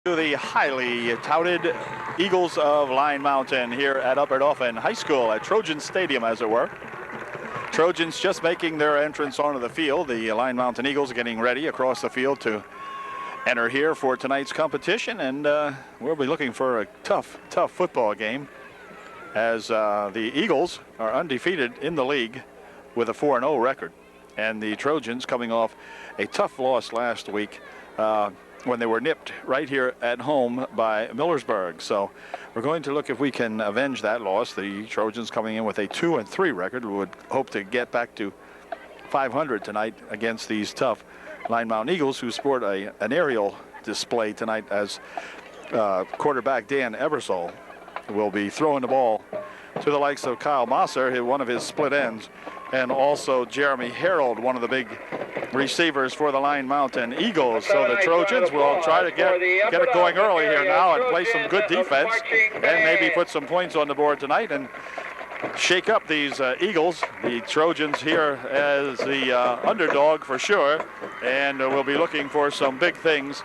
To the highly touted Eagles of Line Mountain here at Upper Dauphin High School at Trojan Stadium, as it were. Trojans just making their entrance onto the field. The Line Mountain Eagles getting ready across the field to enter here for tonight's competition, and we'll be looking for a tough football game as the Eagles are undefeated in the league with a 4-0 record, and the Trojans coming off a tough loss last week when they were nipped right here at home by Millersburg. So we're going to look if we can avenge that loss. The Trojans coming in with a 2-3 record. We would hope to get back to 500 tonight against these tough Line Mountain Eagles, who sport an aerial display tonight as quarterback Dan Ebersol will be throwing the ball to the likes of Kyle Mosser, one of his split ends, and also Jeremy Harold, one of the big receivers for the Line Mountain Eagles. So the Trojans will try to get it going early here now and play some good defense and maybe put some points on the board tonight and shake up these Eagles. The Trojans here as the underdog for sure, and we'll be looking for some big things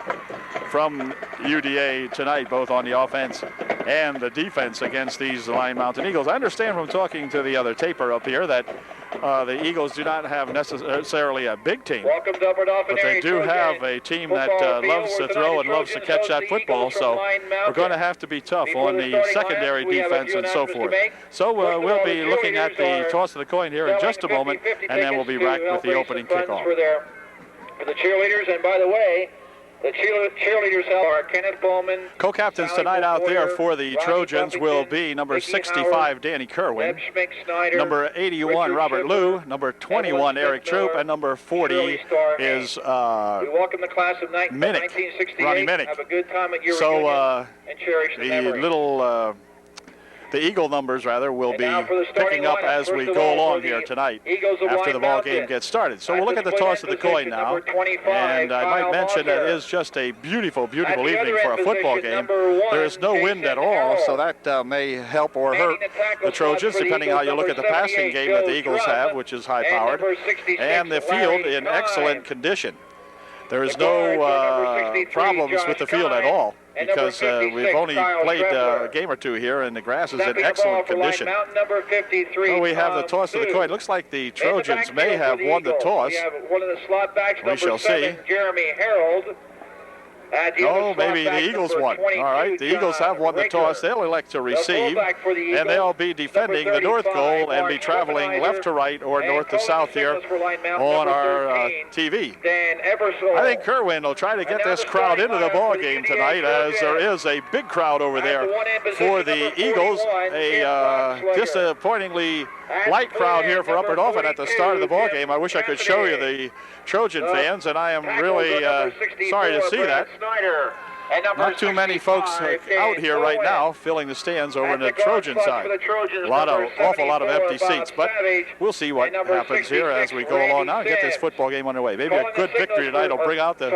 from UDA tonight, both on the offense and the defense against these Line Mountain Eagles. I understand from talking to the other taper up here that the Eagles do not have necessarily a big team, but they do have a team that loves to throw and loves to catch that football, so we're going to have to be tough on the secondary defense and so forth. So we'll be looking at the toss of the coin here in just a moment, and then we'll be back with the opening kickoff. For the cheerleaders, and by the way, the cheerleaders are Kenneth Bowman. Co-captains tonight out there for the Trojans will be number 65, Danny Kerwin, number 81, Robert Liu, number 21, Eric Troop, and number 40 is we welcome the class of Minnick, 1968. Ronnie Minnick. Have a good time at your so and cherish the memory. The Eagle numbers, rather, will be picking up as we go along here tonight after the ball game gets started. So we'll look at the toss of the coin now. And I might mention that it is just a beautiful evening for a football game. There is no wind at all, so that may help or hurt the Trojans, depending how you look at the passing game that the Eagles have, which is high-powered, and the field in excellent condition. There is no problems with the field at all, because we've only played a game or two here, and the grass is in excellent condition. So we have the toss of the coin. Looks like the Trojans may have won the toss. We shall see. Jeremy Harold. Oh, maybe the Eagles won. All right, the Eagles have won the toss. They'll elect to receive, and they'll be defending the north goal and be traveling left to right or north to south here on our TV. I think Kerwin will try to get this crowd into the ball game tonight, as there is a big crowd over there for the Eagles. A disappointingly light crowd here for Upper Dauphin at the start of the ball game. I wish I could show you the Trojan fans, and I am really sorry to see that. Not too many folks out here right now filling the stands over on the Trojan side. Awful lot of empty seats, but we'll see what happens here as we go along now and get this football game underway. Maybe a good victory tonight will bring out the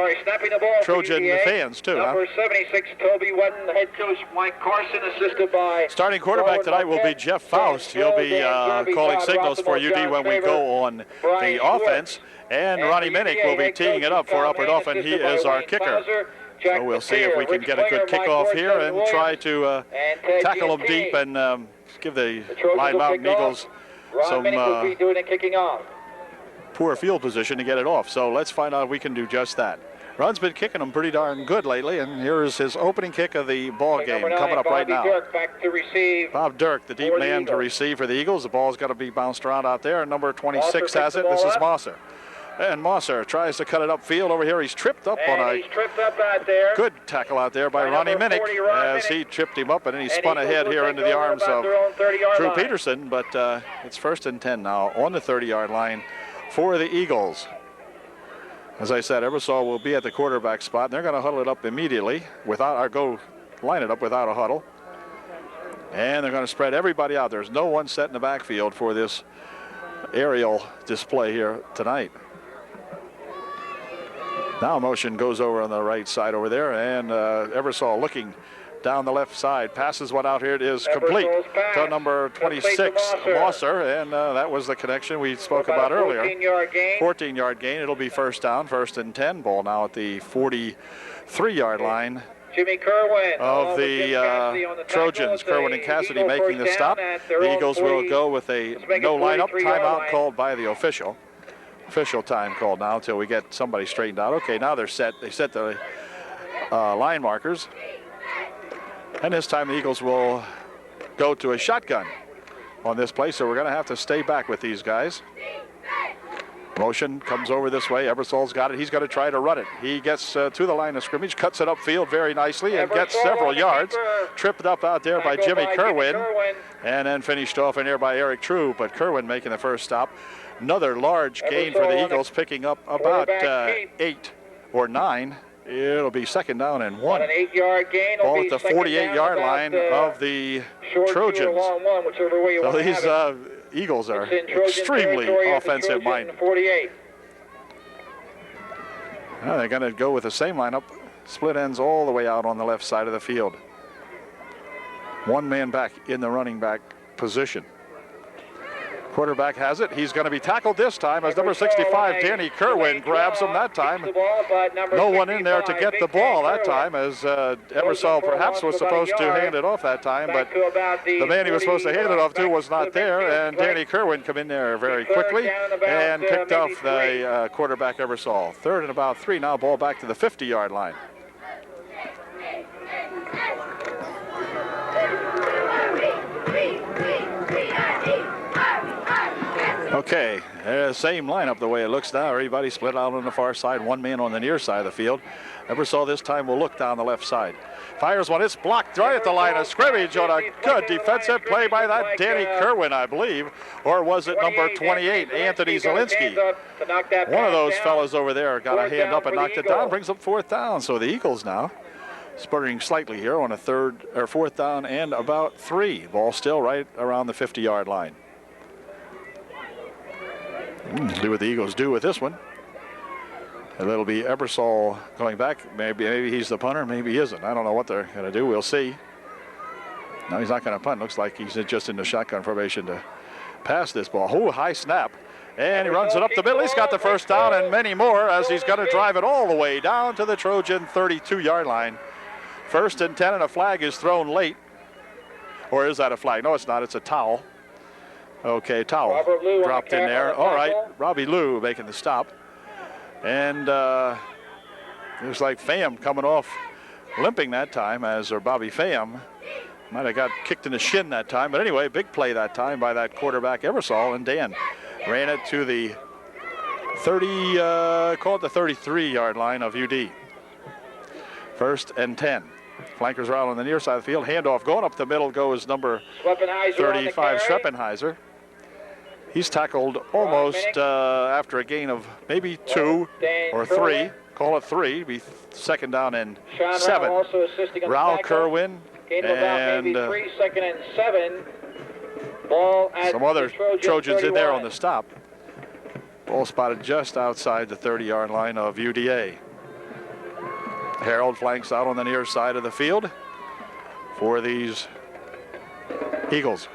Trojan fans too. Number 76, Toby Wetton, head coach Mike Carson, assisted by starting quarterback tonight will be Jeff Faust. He'll be calling signals for UD when we go on the offense, and Ronnie Minnick will be teeing it up for Upper Dauphin. He is our kicker. So we'll see if we can get a good kickoff here and try to tackle them deep and give the Line Mountain Eagles some poor field position to get it off. So let's find out if we can do just that. Ron's been kicking them pretty darn good lately, and here is his opening kick of the ball game coming up right now. Bob Dirk, the deep man to receive for the Eagles. The ball's got to be bounced around out there. Number 26 has it. This is Mosser. And Mosser tries to cut it upfield over here. He's tripped up on a good tackle out there by Ronnie Minnick as he tripped him up, and then he spun ahead here into the arms of Drew Peterson. But it's 1st and 10 now on the 30-yard line for the Eagles. As I said, Ebersol will be at the quarterback spot, and they're going to huddle it up immediately line it up without a huddle. And they're going to spread everybody out. There's no one set in the backfield for this aerial display here tonight. Now motion goes over on the right side over there, and Ebersol looking down the left side. Passes one out here. It is complete to number 26, Mosser, and that was the connection we spoke about earlier. 14-yard gain. It'll be first down, 1st and 10. Ball now at the 43-yard line Jimmy Kerwin of the Trojans. Kerwin and Cassidy making the stop. The Eagles will go with a no lineup. Timeout called by the official. Official time called now until we get somebody straightened out. Okay, now they're set. They set the line markers. And this time the Eagles will go to a shotgun on this play, so we're going to have to stay back with these guys. Motion comes over this way. Ebersol's got it. He's going to try to run it. He gets to the line of scrimmage, cuts it upfield very nicely, and gets several yards. Tripped up out there by Jimmy Kerwin, and then finished off in there by Eric True, but Kerwin making the first stop. Another large gain for the Eagles, picking up about 8 or 9. It'll be second down and 1. An 8-yard gain. Ball at the 48-yard line of the Trojans. So these Eagles are extremely offensive minded. Well, they're going to go with the same lineup. Split ends all the way out on the left side of the field. One man back in the running back position. Quarterback has it. He's going to be tackled this time as number 65, Danny Kerwin, grabs him that time. No one in there to get the ball that time, as Ebersol perhaps was supposed to hand it off that time, but the man he was supposed to hand it off to was not there, and Danny Kerwin come in there very quickly and picked off the quarterback Ebersol. Third and about 3 now, ball back to the 50-yard line. Okay, same lineup the way it looks now. Everybody split out on the far side, one man on the near side of the field. Ebersol this time will look down the left side. Fires one, it's blocked right at the line of scrimmage on a good defensive play by that Danny Kerwin, I believe. Or was it number 28, Anthony Zielinski? One of those fellas over there got a hand up and knocked it down, brings up 4th down. So the Eagles now spurring slightly here on a 4th down and about 3. Ball still right around the 50-yard line. See what the Eagles do with this one. And it'll be Ebersol going back. Maybe he's the punter, maybe he isn't. I don't know what they're going to do. We'll see. No, he's not going to punt. Looks like he's just in the shotgun formation to pass this ball. Oh, high snap. And he runs it up the middle. He's got the first down and many more as he's going to drive it all the way down to the Trojan 32-yard line. 1st and 10, and a flag is thrown late. Or is that a flag? No, it's not. It's a towel. Okay, towel dropped in there. All right, Robbie Lou making the stop. And looks like Pham coming off limping that time, as Bobby Pham might have got kicked in the shin that time. But anyway, big play that time by that quarterback Ebersol, and Dan ran it to the 33-yard line of UD. 1st and 10. Flankers are out on the near side of the field. Handoff going up the middle goes number 35, Schweppenheiser. He's tackled almost after a gain of maybe 2 or 3. Call it 3. Be 2nd down and 7. Raul Kerwin and 3, 2nd and 7. Ball at some other Trojans in there on the stop. Ball spotted just outside the 30-yard line of UDA. Harold flanks out on the near side of the field for these Eagles.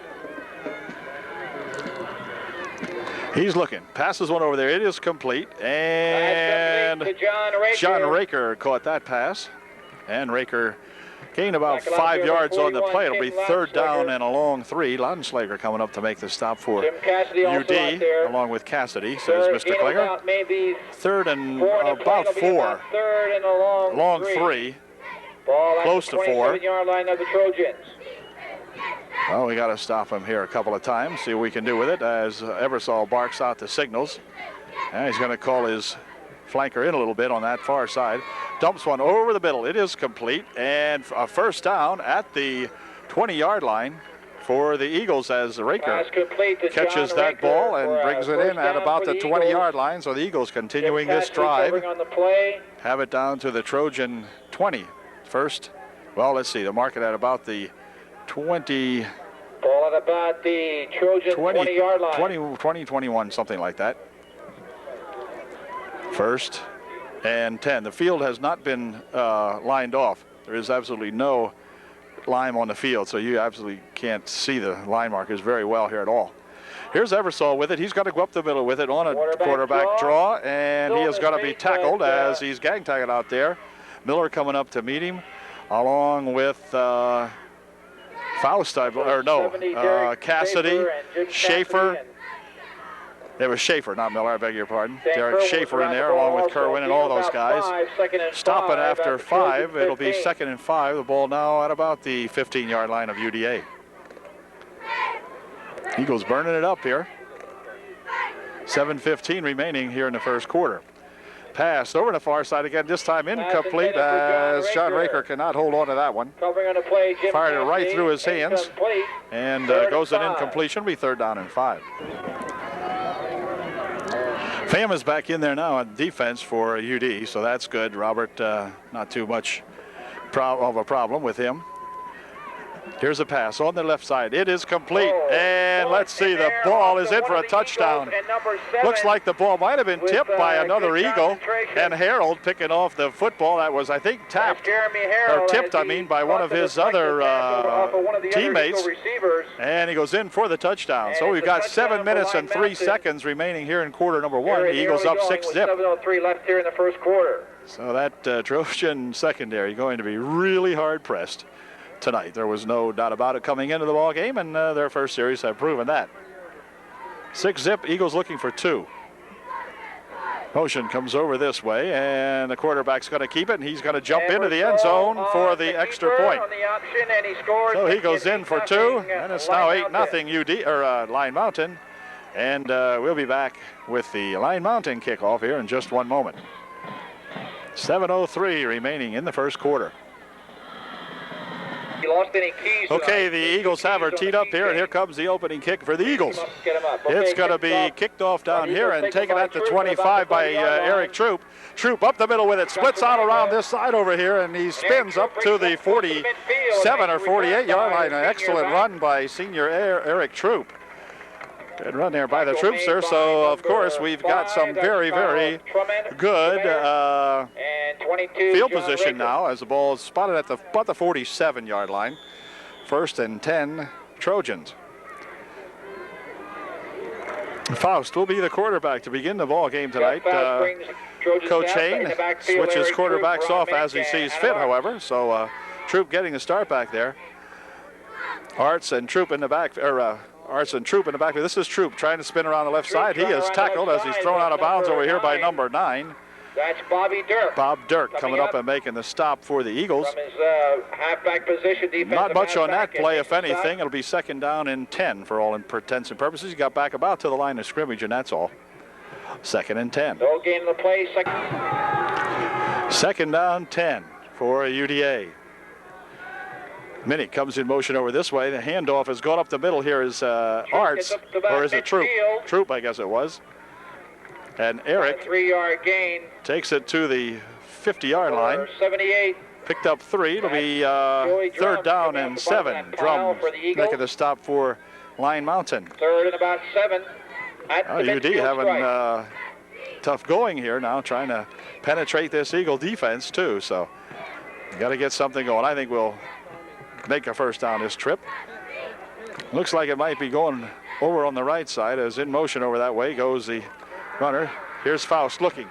He's looking, passes one over there. It is complete, and John Raker caught that pass, and Raker gained about 5 yards on the play. It'll be 3rd down and a long 3. Lonslager coming up to make the stop for UD, along with Cassidy, says Mr. Klinger. 3rd and about 4. Long 3, close to 4. Well, we got to stop him here a couple of times, see what we can do with it, as Ebersol barks out the signals. And he's going to call his flanker in a little bit on that far side. Dumps one over the middle. It is complete, and a 1st down at the 20-yard line for the Eagles, as Raker catches that ball and brings it in at about the 20-yard line. So the Eagles continuing this drive. Have it down to the Trojan 20. First, well, let's see, the market at about the 20. Ball at about the Trojan 20-yard line. 21, something like that. 1st and 10. The field has not been lined off. There is absolutely no lime on the field, so you absolutely can't see the line markers very well here at all. Here's Ebersol with it. He's got to go up the middle with it on a quarterback draw, and he is going to be tackled as he's gang tagged out there. Miller coming up to meet him. along with Faust, Cassidy, Schaefer. It was Schaefer, not Miller, I beg your pardon. Derek Schaefer in there, along with Kerwin and all those guys. Stopping after 5. It'll be 2nd and 5. The ball now at about the 15-yard line of UDA. Eagles burning it up here. 7:15 remaining here in the first quarter. Pass over the far side again, this time incomplete as John Raker cannot hold on to that one. Fired it right through his hands and goes an incompletion. Be 3rd down and 5. Pham is back in there now on defense for UD, so that's good. Robert, not too much of a problem with him. Here's a pass on the left side. It is complete, and let's see, the ball is in for a touchdown. Looks like the ball might have been tipped by another Eagle, and Harold picking off the football that was, I think, tapped, or tipped, I mean, by one of his other teammates, and he goes in for the touchdown. So we've got 7 minutes and 3 seconds remaining here in quarter number 1. The Eagles up 6-zip. 7:03 left here in the first quarter. So that Trojan secondary going to be really hard pressed tonight. There was no doubt about it coming into the ball game, and their first series have proven that. 6-zip, Eagles looking for 2. Motion comes over this way, and the quarterback's going to keep it, and he's going to jump into the end zone for the extra point. So he goes in for 2, and it's now 8-0 UD or Line Mountain, and we'll be back with the Line Mountain kickoff here in just one moment. 7:03 remaining in the first quarter. Okay, the Eagles have her teed up here, and here comes the opening kick for the Eagles. It's going to be kicked off down here and taken at the 25 by Eric Troop. Troop up the middle with it, splits out around this side over here, and he spins up to the 47 or 48-yard line. An excellent run by senior Eric Troop. Good run there by the troops there. So, of course, we've got some very, very good field position now as the ball is spotted at about the 47-yard line. 1st and 10, Trojans. Faust will be the quarterback to begin the ball game tonight. Coach Hain switches quarterbacks off as he sees fit, however. So, Troop getting the start back there. Arts and Troop in the back, Arts and Troop in the back. This is Troop trying to spin around the left side. He is tackled as he's thrown out of bounds over here by number 9. That's Bobby Dirk. Bob Dirk coming up and making the stop for the Eagles. From his halfback position, not much on that play, if anything. It'll be 2nd down and 10 for all intents and purposes. He got back about to the line of scrimmage, and that's all. 2nd and 10. No gain in the play. 2nd down, 10 for UDA. Minnie comes in motion over this way. The handoff has gone up the middle here is Arts, or is it Troop? Troop, I guess it was. And Eric 3-yard gain takes it to the 50-yard line. 78. Picked up 3. It'll be 3rd down and 7. Drums making the stop for Line Mountain. 3rd and about 7. UD having tough going here now, trying to penetrate this Eagle defense too. So you got to get something going. I think we'll make a first down this trip. Looks like it might be going over on the right side as in motion over that way goes the runner. Here's Faust looking,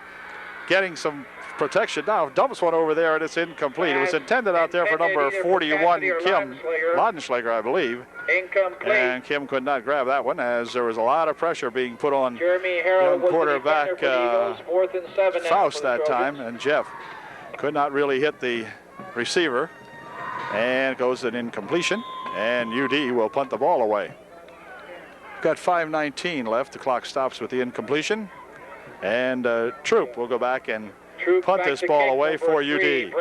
getting some protection now, dumps one over there and it's incomplete. It was intended out there for number 41, Kim Laudenschlager, I believe. Incomplete. And Kim could not grab that one as there was a lot of pressure being put on young quarterback Faust that time, and Jeff could not really hit the receiver. And goes an incompletion, and UD will punt the ball away. Got 5:19 left. The clock stops with the incompletion, and Troop will go back and punt this ball away for UD.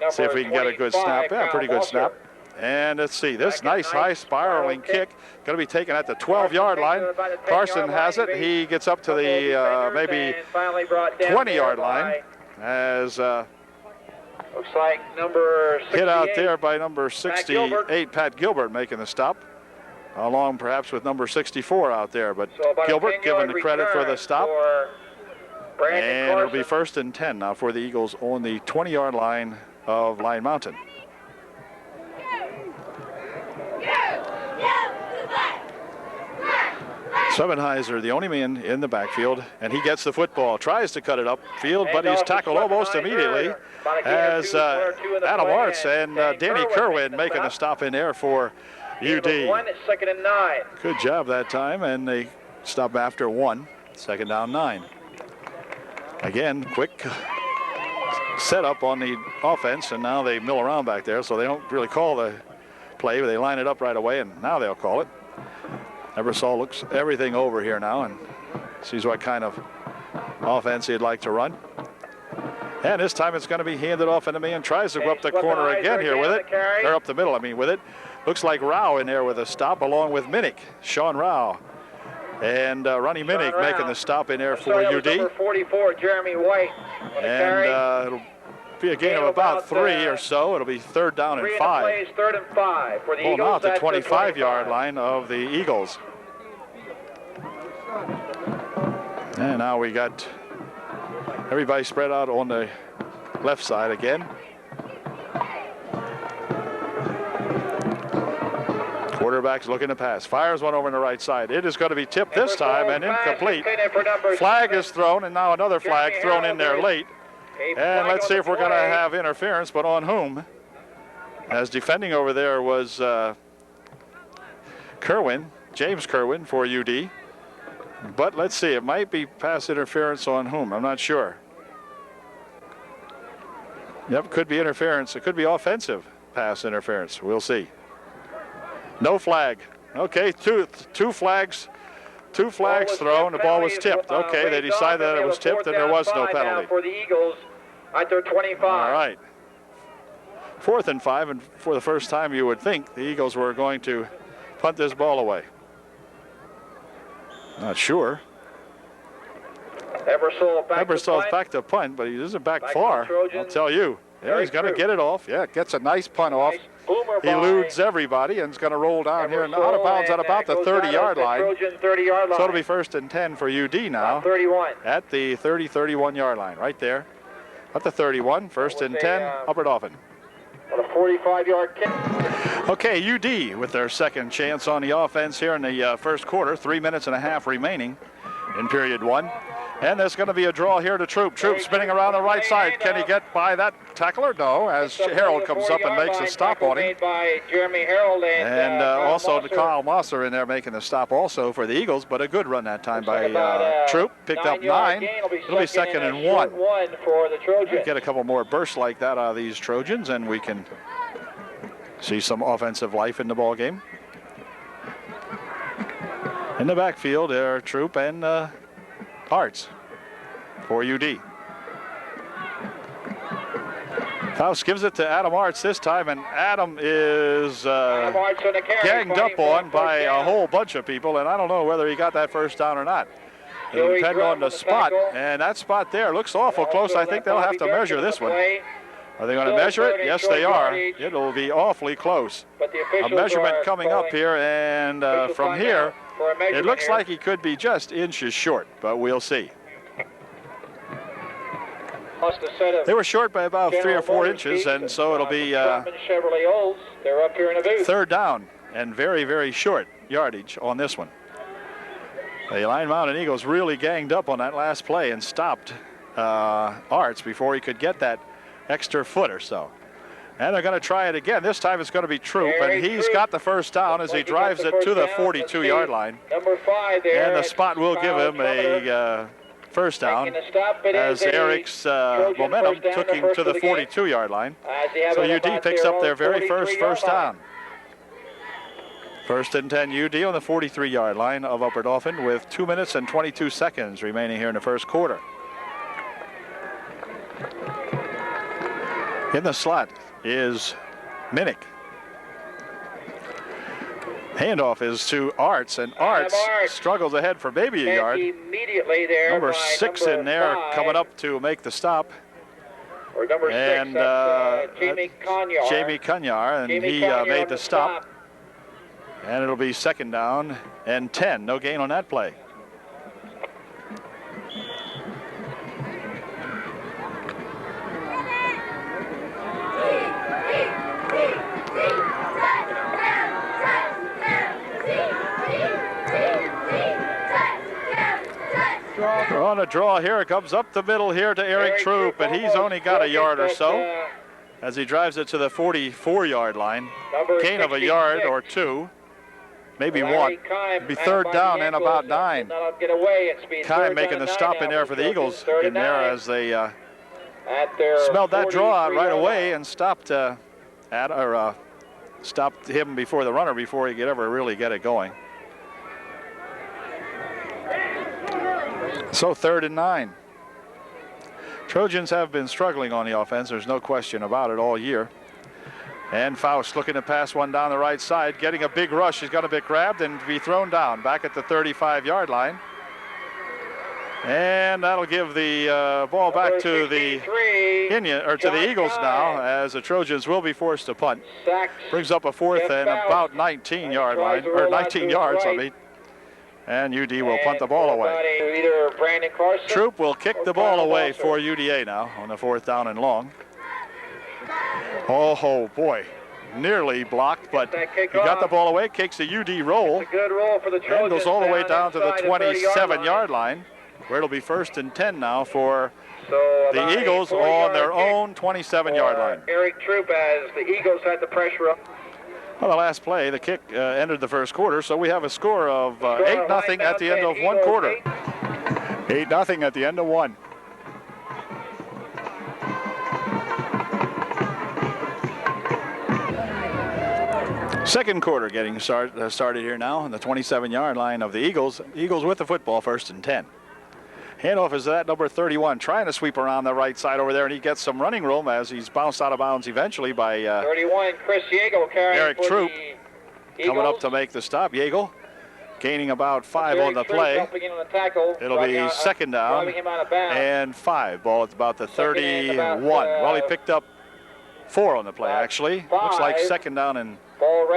See if we can get a good snap. Yeah, pretty good snap. And let's see, this nice high spiraling kick going to be taken at the 12-yard line. Carson has it. He gets up to the maybe 20-yard line as looks like number 68. Hit out there by number 68, Pat Gilbert making the stop, along perhaps with number 64 out there. But so Gilbert given the credit for the stop. And it'll be 1st and 10 now for the Eagles on the 20-yard line of Line Mountain. Sevenheiser, the only man in the backfield, and he gets the football. Tries to cut it upfield, but he's tackled almost immediately as Adam Arts and Danny Kerwin making the stop in there for UD. 2nd and 9. Good job that time, and they stop after 1. 2nd down 9. Again, quick setup on the offense, and now they mill around back there, so they don't really call the play, but they line it up right away, and now they'll call it. Ebersol looks everything over here now and sees what kind of offense he'd like to run. And this time it's going to be handed off into me, and tries to go up the corner again here with it. Or up the middle, I mean, with it. Looks like Rao in there with a stop along with Minnick, Sean Rao. And Ronnie Minnick making the stop in there for UD. Number 44, Jeremy White. And it'll be a gain of about 3 or so. It'll be 3rd down and 5. Plays 3rd and 5 for the Eagles. Now at the 25-yard line of the Eagles. And now we got everybody spread out on the left side again. Quarterback's looking to pass. Fires one over on the right side. It is going to be tipped this time and incomplete. Flag is thrown, and now another flag thrown in there late. And let's see if we're going to have interference, but on whom? As defending over there was Kerwin, James Kerwin for UD. But let's see, it might be pass interference on whom? I'm not sure. Yep, could be interference. It could be offensive pass interference. We'll see. No flag. Okay, two flags. Two flags thrown. The ball was tipped. Okay, they decided that it was tipped, and there was no penalty. For the Eagles at their 25. All right. 4th and 5, and for the first time, you would think the Eagles were going to punt this ball away. Not sure. Ebersol's back to punt, but he isn't back far. I'll tell you. Yeah, he's going to get it off. Yeah, gets a nice punt off. He eludes everybody and is going to roll down here and out of bounds at about the 30-yard line. So it'll be 1st and 10 for UD now. 31. At the 31-yard line, right there. At the 31, 1st and 10, Upper Dauphin. On a 45-yard kick. Okay, UD with their second chance on the offense here in the first quarter. 3 minutes and a half remaining in period 1. And there's going to be a draw here to Troop. Troop spinning around the right side. Can he get by that tackler? No, as Harold comes up and makes a stop on him. And also Kyle Mosser in there making the stop also for the Eagles, but a good run that time by Troop. Picked up 9. It'll be 2nd and 1. For the Trojans. Get a couple more bursts like that out of these Trojans, and we can see some offensive life in the ball game. In the backfield, there are Troop and Arts for UD. Faust gives it to Adam Arts this time, and Adam is ganged up on by a whole bunch of people, and I don't know whether he got that first down or not. It'll depend on the spot, and that spot there looks awful close. I think they'll have to measure this one. Are they going to measure it? Yes, they are. It'll be awfully close. A measurement coming up here, and from here, it looks like he could be just inches short, but we'll see. They were short by about 3 or 4 inches, and so it'll be 3rd down and very, very short yardage on this one. The Line Mountain Eagles really ganged up on that last play and stopped Arts before he could get that extra foot or so. And they're going to try it again. This time it's going to be Troop, and he's got the first down as he drives it to the 42-yard line. And the spot will give him a first down as Eric's momentum took him to the 42-yard line. So UD picks up their very first down. 1st and 10 UD on the 43-yard line of Upper Dauphin with 2 minutes and 22 seconds remaining here in the first quarter. In the slot is Minnick. Handoff is to Arts, and Arts struggles ahead for maybe a yard. Immediately there number 6 in there 5. coming up to make the stop. Or number 6, and Jamie Kanyar. Jamie Kanyar, and he made the stop. And it'll be 2nd down and 10. No gain on that play. draw here. It comes up the middle here to Eric Troop, and he's only got a yard or so as he drives it to the 44-yard line. Gain of a yard or two, maybe one. It'd be third down and about 9. Kime making the stop in there for the Eagles in there as they smelled that draw out right away and stopped stopped him before the runner before he could ever really get it going. So 3rd and 9. Trojans have been struggling on the offense. There's no question about it all year. And Faust looking to pass one down the right side, getting a big rush. He's got a bit grabbed and be thrown down back at the 35-yard line. And that'll give the ball back to the Eagles now, as the Trojans will be forced to punt. Brings up a 4th and about 19-yard line, or 19 yards, I mean. And UD will punt the ball away. Troop will kick the ball away for UDA now on the 4th down and long. Oh boy, nearly blocked, but he got the ball away, kicks a UD roll, and goes all the way down to the 27-yard line, where it'll be 1st and 10 now for the Eagles on their own 27-yard line. Eric Troop, as the Eagles had the pressure up. Well, the last play, the kick ended the first quarter, so we have a score of 8-0 at the end of one quarter. 8-0 at the end of one. Second quarter getting started here now on the 27-yard line of the Eagles. Eagles with the football, 1st and 10. Handoff is that number 31, trying to sweep around the right side over there, and he gets some running room as he's bounced out of bounds eventually by 31, Chris Yeagle carrying Eric Troop, coming up to make the stop. Yeagle gaining about 5 on the play. It'll be 2nd down and 5. Ball at about the 31. Well, he picked up 4 on the play, actually. Looks like 2nd down and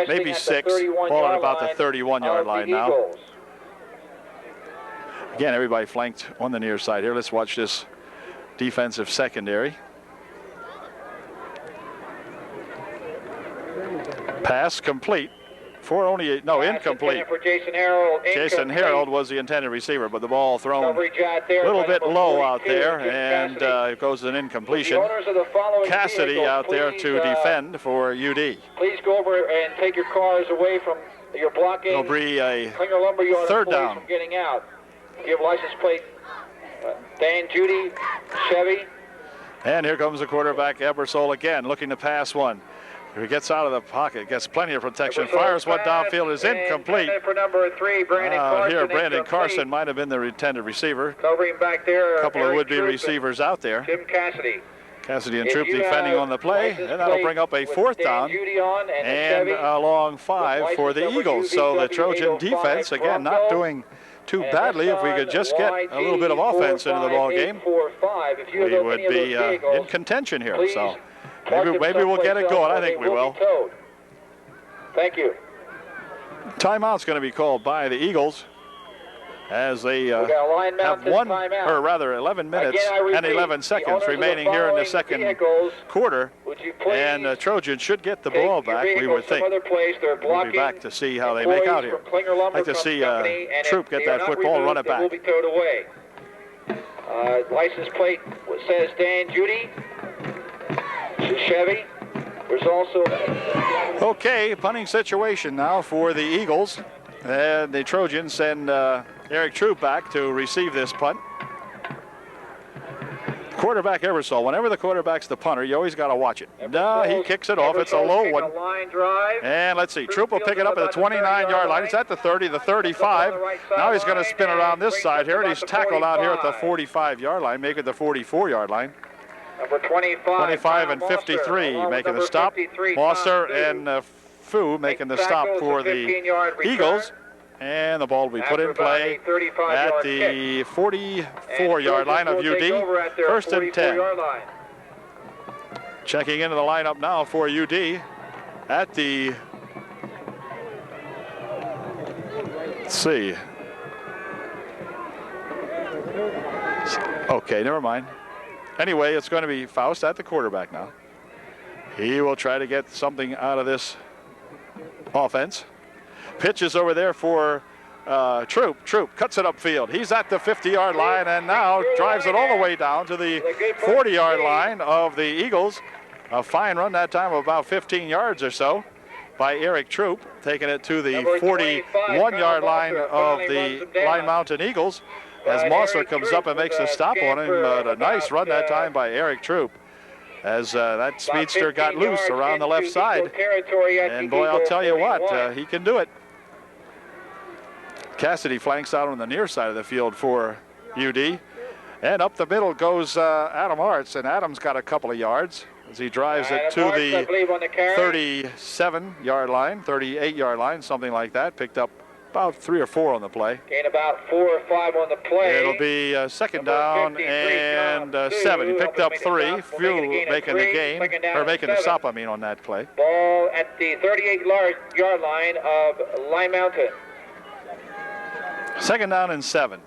maybe 6. Ball at about the 31-yard line now. Again, everybody flanked on the near side here. Let's watch this defensive secondary. Pass complete for incomplete. For Jason Harold. Jason Harold was the intended receiver, but the ball thrown a little bit low out there, and it goes an incompletion. Cassidy out there to defend for UD. Please go over and take your cars away from your blocking. It'll be a 3rd down. From getting out. Give license plate Dan Judy, Chevy. And here comes the quarterback, Ebersol, again, looking to pass one. He gets out of the pocket, gets plenty of protection, fires one downfield, is incomplete. For number 3, Brandon Carson. Here, Brandon Carson might have been the intended receiver. Covering back there. A couple of would-be receivers out there. Jim Cassidy. Cassidy and Troop defending on the play, and that'll bring up a 4th down and a long 5 for the Eagles. So the Trojan defense, again, not doing too badly. If we could just get a little bit of offense into the ball game, we would be in contention here. So maybe we'll get it going. I think we will. Thank you. Timeout's going to be called by the Eagles as they have 11 minutes and 11 seconds remaining here in the second quarter. And Trojan should get the ball back, we would think. We'll be back to see how they make out here. I'd like to see Troop get that football, run it back. License plate says Dan Judy. Chevy. There's also... Okay, punting situation now for the Eagles. And the Trojans send Eric Troop back to receive this punt. Quarterback Ebersol. Whenever the quarterback's the punter, you always got to watch it. No, he kicks it off. It's a low one. And let's see. Troop will pick it up at the 29-yard line. It's at the 30, the 35. Now he's going to spin around this side here, and he's tackled out here at the 45-yard line, making the 44-yard line. Number 25 and 53 making the stop. Mosser and Fu making the stop for the Eagles. And the ball will be put in play at the 44-yard line of UD. 1st and 10. Checking into the lineup now for UD at the, let's see. Okay, never mind. Anyway, it's going to be Faust at the quarterback now. He will try to get something out of this offense. Pitch is over there for Troop cuts it upfield. He's at the 50-yard line and now drives it all the way down to the 40-yard line of the Eagles. A fine run that time of about 15 yards or so by Eric Troop, taking it to the 41-yard line of the Line Mountain Eagles as Mosser comes up and makes a stop on him. But a nice run that time by Eric Troop as that speedster got loose around the left side. And boy, I'll tell you what, he can do it. Cassidy flanks out on the near side of the field for UD. And up the middle goes Adam Arts, and Adam's got a couple of yards as he drives it to the 37-yard line, 38-yard line, something like that. Picked up about 3 or 4 on the play. Gain about 4 or 5 on the play. It'll be second down and 7. He picked up 3. Few making the gain, or making the stop, I mean, on that play. Ball at the 38-yard line of Line Mountain. Second down and 7.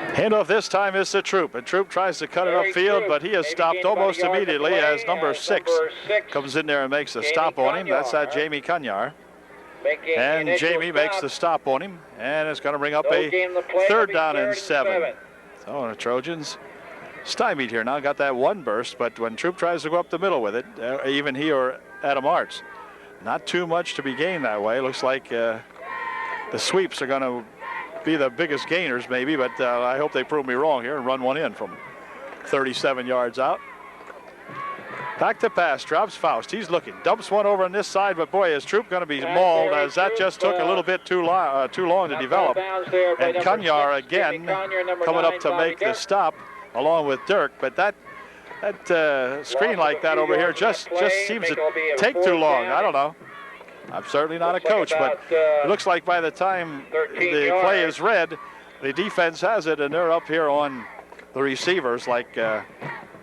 Handoff this time is to Troop, and Troop tries to cut it upfield, but he is stopped almost immediately as number 6 comes in there and makes a stop on him. That's that Jamie Kunyar. And Jamie makes the stop on him, and it's going to bring up a third down and 7. So the Trojans stymied here now, got that one burst, but when Troop tries to go up the middle with it, even he or Adam Arts, not too much to be gained that way. Looks like the sweeps are going to be the biggest gainers maybe, but I hope they prove me wrong here and run one in from 37 yards out. Back to pass, drops Faust. He's looking, dumps one over on this side, but boy, is Troop going to be mauled as that just took a little bit too long to develop. And Kunyar again coming up to make the stop along with Dirk, but that screen like that over here just seems to take too long. I don't know. I'm certainly not a coach, but it looks like by the time the play is read, the defense has it, and they're up here on the receivers like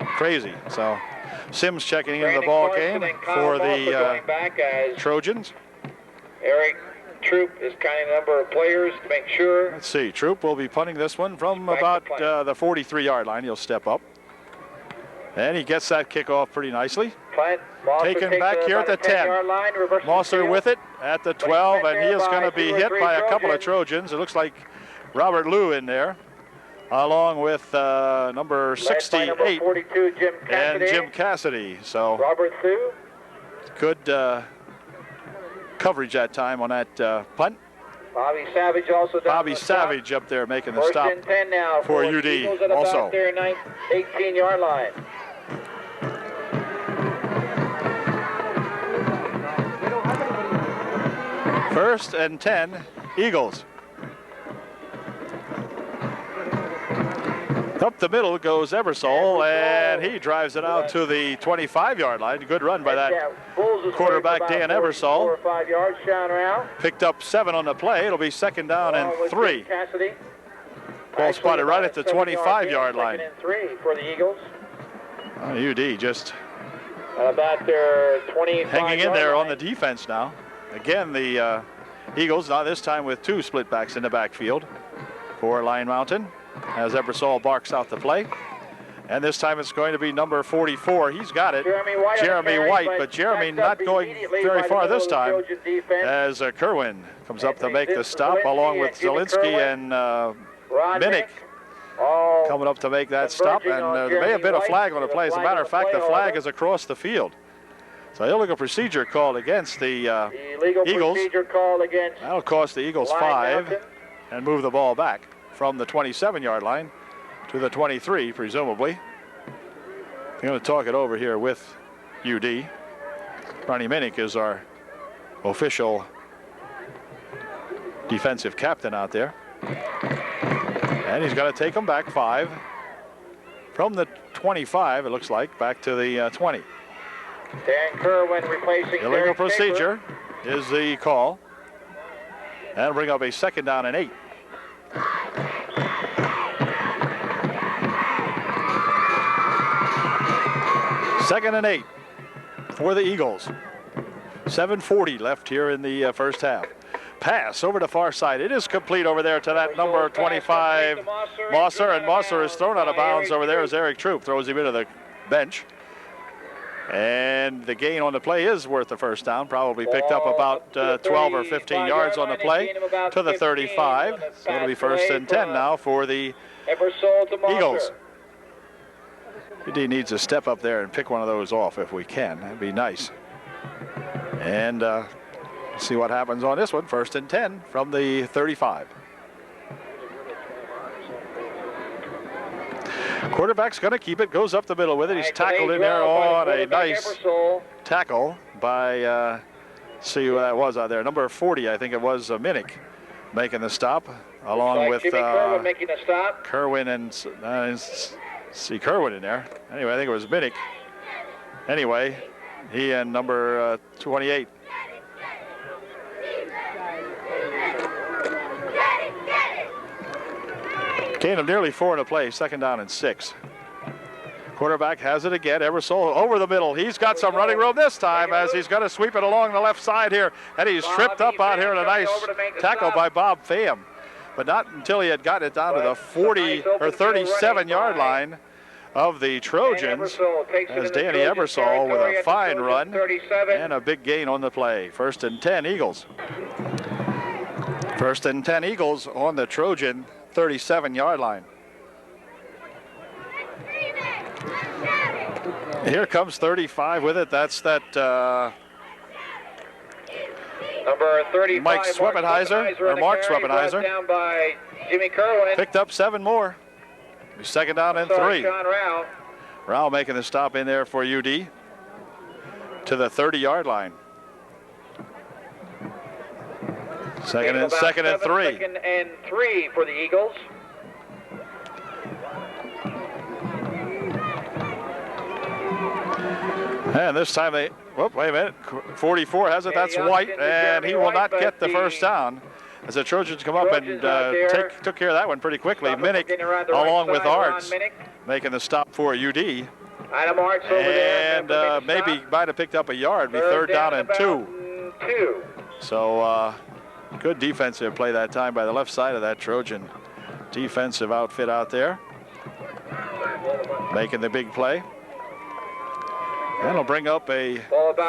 crazy. So Sims checking in the ball game for the Trojans. Eric Troop is counting the number of players to make sure. Let's see. Troop will be punting this one from about the 43-yard line. He'll step up. And he gets that kickoff pretty nicely. Taken back here at the 10. Mosser with it at the 12, and he is going to be hit by a couple of Trojans. It looks like Robert Liu in there, along with number 68 and Jim Cassidy. So Robert Liu. Good coverage that time on that punt. Bobby Savage also down Bobby Savage up there making the stop First and 10 now for UD also. Their 18-yard line. First and 10, Eagles. Up the middle goes Ebersol, and he drives it out to the 25-yard line. Good run by that quarterback, Dan Ebersol. 4 or 5 yards, around. Picked up 7 on the play. It'll be second down and 3. Ball spotted right at the 25-yard line. Second and 3 for the Eagles. UD just about their 25 hanging in there on the defense now. Again, the Eagles, now this time with 2 split backs in the backfield for Line Mountain, as Ebersol barks out the play. And this time it's going to be number 44. He's got it, Jeremy White, but Jeremy not going very far this time as Kerwin comes up to make the stop along with Zielinski and Minnick coming up to make that stop. And there may have been a flag on the play. As a matter of fact, the flag is across the field. So illegal procedure called against the Eagles. That'll cost the Eagles 5 and move the ball back from the 27-yard line to the 23, presumably. I'm going to talk it over here with UD. Ronnie Minnick is our official defensive captain out there. And he's going to take them back 5 from the 25, it looks like, back to the 20. Dan Kerwin replacing illegal procedure is the call. That'll bring up a second down and 8. Second and 8 for the Eagles. 7:40 left here in the first half. Pass over the far side. It is complete over there to that number 25, Mosser, and Mosser is thrown out of bounds over there as Eric Troop throws him into the bench. And the gain on the play is worth the first down. Probably picked up about 12 or 15 yards on the play to the 35. So it'll be first and 10 now for the Eagles. UD needs to step up there and pick one of those off if we can. That'd be nice. And see what happens on this one. First and 10 from the 35. Quarterback's going to keep it, goes up the middle with it. He's tackled in there on a nice tackle by, see who that was out there. Number 40, I think it was Minnick, making the stop, along with Kerwin making the stop. Kerwin and see Kerwin in there. Anyway, I think it was Minnick. Anyway, he and number 28. Gain of nearly 4 in a play, second down and 6. Quarterback has it again. Eversole over the middle. He's got some running room this time as he's going to sweep it along the left side here. And he's tripped up out here in a nice tackle by Bob Pham. But not until he had gotten it down to the 40 or 37-yard line of the Trojans, as Danny Eversole with a fine run and a big gain on the play. First and 10 Eagles. First and 10 Eagles on the Trojan 37-yard line. Here comes 35 with it. That's that number 35, Mark Sweppenheiser. Down by Jimmy Kerwin. Picked up 7 more. Second down and 3. Rao making the stop in there for UD to the 30-yard line. Second and 3. Second and 3 for the Eagles. And this time they, wait a minute, 44 has it, that's White, and he will not get the first down. As the Trojans come up and took care of that one pretty quickly. Minnick, along with Arts, making the stop for UD. And maybe might have picked up a yard, be third down and 2. So good defensive play that time by the left side of that Trojan defensive outfit out there. Making the big play. That'll bring up a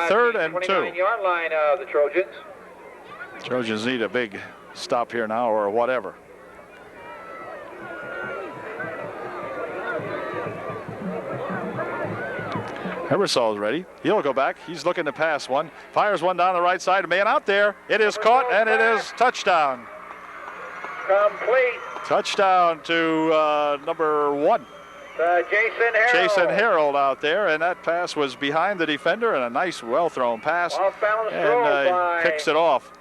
third and 2. 29-yard line of the Trojans. Trojans need a big stop here now or whatever. Eversole's ready. He'll go back. He's looking to pass one. Fires one down the right side. A man out there. It is caught, and it is touchdown. Complete. Touchdown to number 1. Jason Harold out there, and that pass was behind the defender, and a nice, well-thrown pass. And picks it off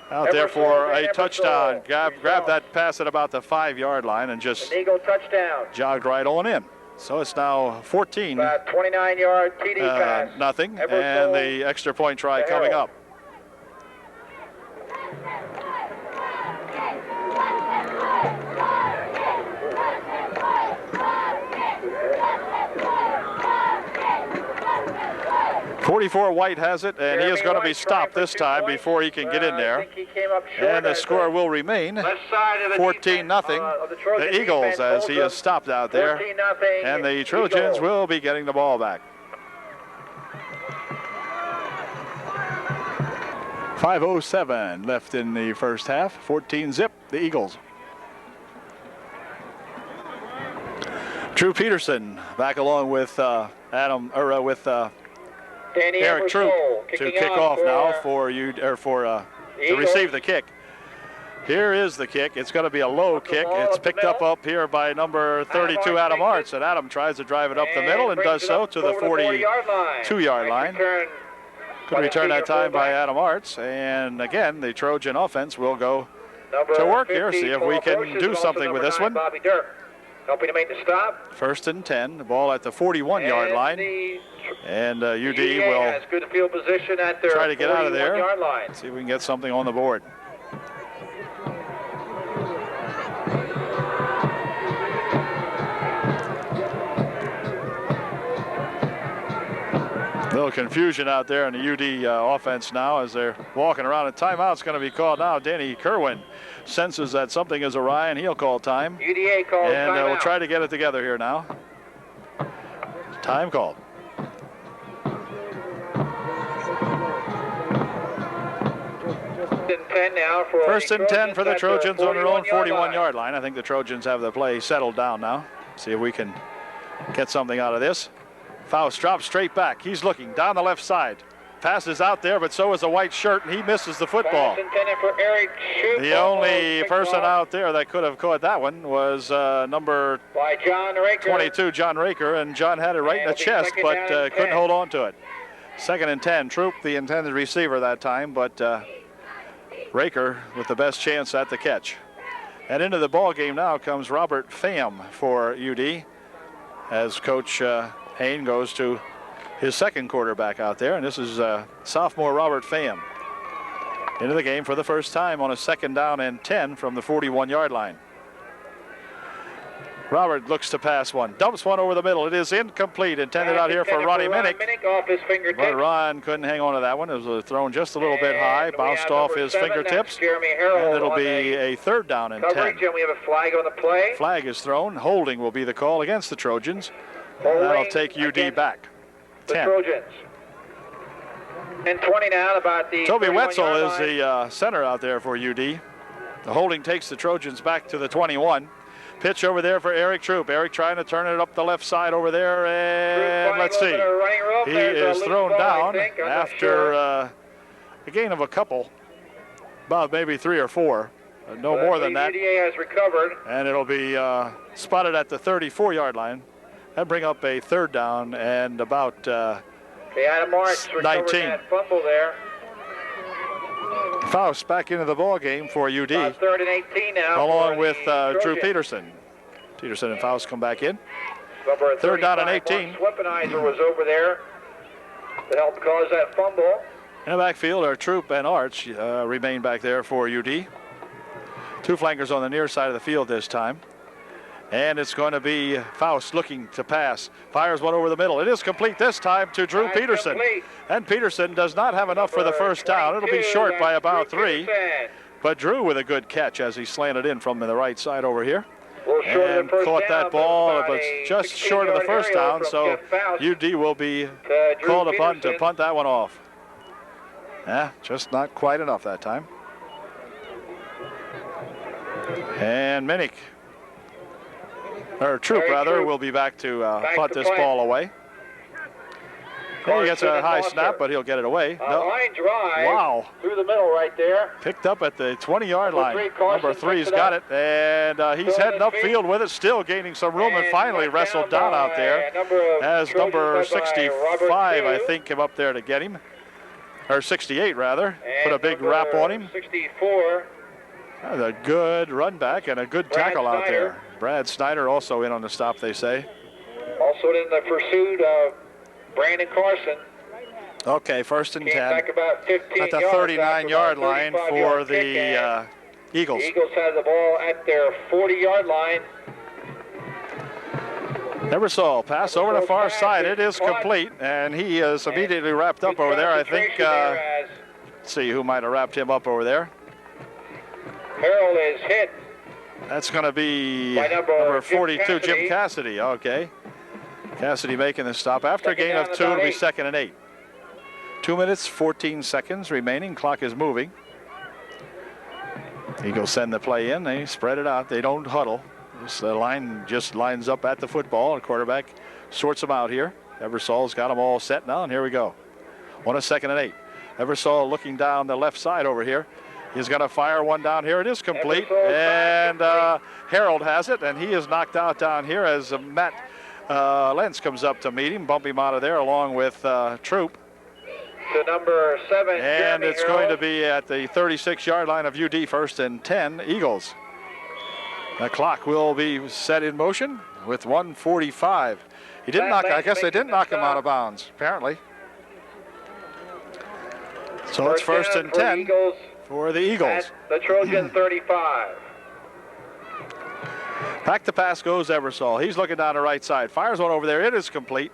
out there for a touchdown. Grabbed that pass at about the 5-yard line and just jogged right on in. So it's now 14. 29-yard TD pass. Nothing, and the extra point try coming up. .44 White has it, and he is going to be stopped this time before he can get in there. And the score will remain 14-0. The Eagles, as he is stopped out there. And the Trojans will be getting the ball back. 5:07 left in the first half. 14-0, the Eagles. Drew Peterson back along with Eric Troop to kick off now to receive the kick. Here is the kick. It's going to be a low kick. It's picked up here by number 32, Adam Arts, and Adam tries to drive it up the middle and does so to the 42-yard line. Good return that time by Adam Arts, and again the Trojan offense will go to work here. See if we can do something with this one. Helping to make the stop. First and 10. The ball at the 41-yard line. And UD will has good field position at their try to get out of there. Line. See if we can get something on the board. A little confusion out there in the UD offense now as they're walking around. A timeout's going to be called now. Danny Kerwin senses that something is awry, and he'll call time. UDA calls and we'll try to get it together here now. Time called. 10 now for First and 10 for the Trojans on their own 41-yard 41-yard line. I think the Trojans have the play settled down now. See if we can get something out of this. Faust drops straight back. He's looking down the left side. Pass is out there, but so is a white shirt, and he misses the football. For Eric Shoup. The only person out there that could have caught that one was number 22, John Raker, and John had it right in the chest, but couldn't hold on to it. Second and 10. Troop, the intended receiver that time, but Raker with the best chance at the catch. And into the ball game now comes Robert Pham for UD, as Coach Hain goes to his second quarterback out there, and this is sophomore Robert Pham into the game for the first time on a second down and 10 from the 41-yard line. Robert looks to pass one, dumps one over the middle. It is incomplete, intended out here for Ronnie Minnick. Off his fingertips. But Ron couldn't hang on to that one. It was thrown just a little bit high, bounced off his fingertips, and it'll be a third down and 10. And we have a flag on the play. Flag is thrown. Holding will be the call against the Trojans. That'll take UD back. The 10. Trojans. And 20 now, about the Toby Wetzel is the center out there for UD. The holding takes the Trojans back to the 21. Pitch over there for Eric Troop. Eric trying to turn it up the left side over there, and let's see. He is thrown down after a gain of a couple, about maybe 3 or 4. No more than that. UDA has recovered. And it'll be spotted at the 34-yard line. That'll bring up a third down and about Adam Marks 19. That fumble there. Faust back into the ball game for UD. Third and 18 now. Along with Drew Peterson. Peterson and Faust come back in. Third down and 18. Weaponizer was over there to help cause that fumble. In the backfield are Troop and Arch remain back there for UD. Two flankers on the near side of the field this time. And it's going to be Faust looking to pass. Fires one over the middle. It is complete this time to Drew Peterson. Complete. And Peterson does not have enough for the first down. It'll be short by about 3. But Drew with a good catch as he slanted in from the right side over here. And caught that ball, but just short of the first down. So UD will be called upon to punt that one off. Yeah, just not quite enough that time. And Minnick, or Troop rather, will be back to punt this ball away. He gets a high snap, but he'll get it away. Line drive. Wow. Through the middle right there. Picked up at the 20-yard line. Number 3's got it, and he's heading upfield with it, still gaining some room, and finally wrestled down out there as number 65, I think, came up there to get him. Or 68, rather. Put a big wrap on him. 64. A good run back and a good tackle out there. Brad Snyder also in on the stop, they say. Also in the pursuit of Brandon Carson. Okay, first and 10. Back about 15 at the 39-yard line for the Eagles. The Eagles have the ball at their 40-yard line. Eversole pass over the far side. It is complete, and he is immediately wrapped up over there. I think, let's see who might have wrapped him up over there. Harold is hit. That's going to be number 42, Jim Cassidy. Okay. Cassidy making the stop. After a gain of 2, it'll be second and 8. 2 minutes, 14 seconds remaining. Clock is moving. Eagles send the play in. They spread it out. They don't huddle. The line just lines up at the football. The quarterback sorts them out here. Eversole's got them all set now, and here we go. On a second and 8. Eversole looking down the left side over here. He's going to fire one down here. It is complete, and Harold has it, and he is knocked out down here as Matt Lentz comes up to meet him, bump him out of there along with Troop. To number 7, and it's going to be at the 36-yard line of UD, first and 10, Eagles. The clock will be set in motion with 1:45. He didn't knock. I guess they didn't knock him out of bounds, apparently. So it's first and 10 for the Eagles. The Trojan 35. Back to pass goes Eversole. He's looking down the right side. Fires one over there. It is complete.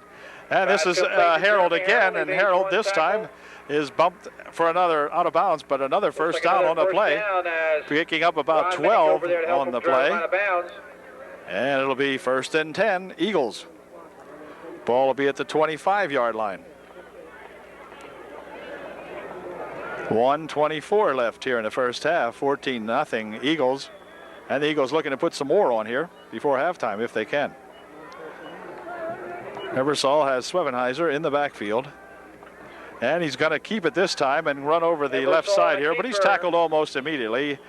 And this is Harold again. And Harold this time is bumped for another out of bounds, but another first down on the play. Picking up about 12 on the play. And it'll be first and 10, Eagles. Ball will be at the 25-yard line. 1:24 left here in the first half. 14-0 Eagles. And the Eagles looking to put some more on here before halftime if they can. Ebersol has Swevenheiser in the backfield. And he's going to keep it this time and run over the left side here, but he's tackled almost immediately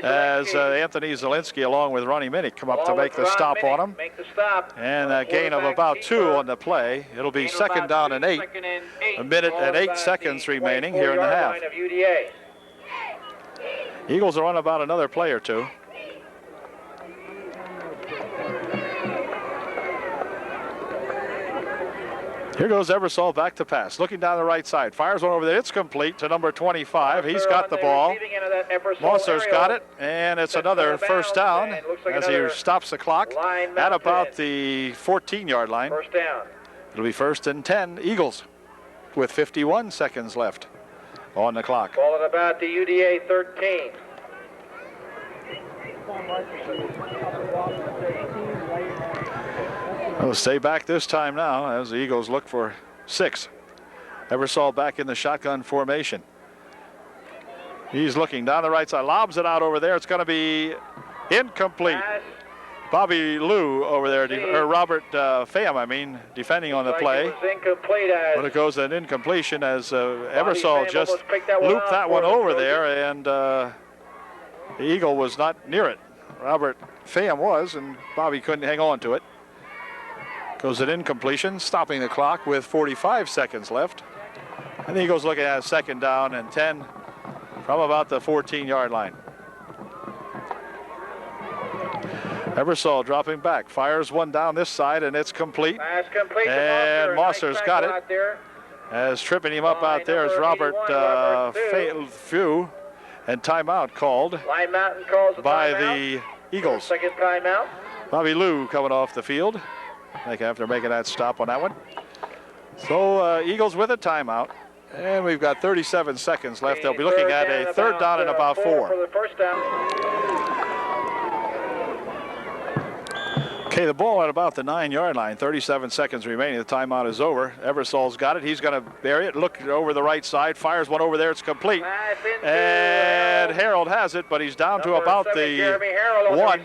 as Anthony Zielinski along with Ronnie Minnick come up to make the stop on him. And a gain of about 2 on the play. It'll be 2nd down and 8. A minute and 8 seconds remaining here in the half. Eagles are on about another play or two. Here goes Ebersol back to pass. Looking down the right side. Fires one over there. It's complete to number 25. He's got the ball. Mosser's got it. And it's another first down as he stops the clock at about the 14-yard line. First down. It'll be 1st and 10 Eagles with 51 seconds left on the clock. Ball at about the UDA 13. We'll stay back this time now as the Eagles look for 6. Ebersol back in the shotgun formation. He's looking down the right side, lobs it out over there. It's going to be incomplete. Bobby Lou over there, or Robert Pham, I mean, defending on the play. But it goes an incompletion as Ebersol just looped that one over there, and the Eagle was not near it. Robert Pham was, and Bobby couldn't hang on to it. Goes an incompletion, stopping the clock with 45 seconds left. And the Eagles looking at 2nd down and 10 from about the 14-yard line. Ebersol dropping back, fires one down this side, and it's complete. And Mosser's got it. As tripping him up out there is Robert Few. And timeout called by the Eagles. Second timeout. Bobby Lou coming off the field after making that stop on that one. So Eagles with a timeout. And we've got 37 seconds left. They'll be looking at a 3rd down and about 4. For the first down. Okay, the ball at about the 9-yard line. 37 seconds remaining. The timeout is over. Eversol's got it. He's going to bury it. Look over the right side. Fires one over there. It's complete. And Harold has it, but he's down to about the 1.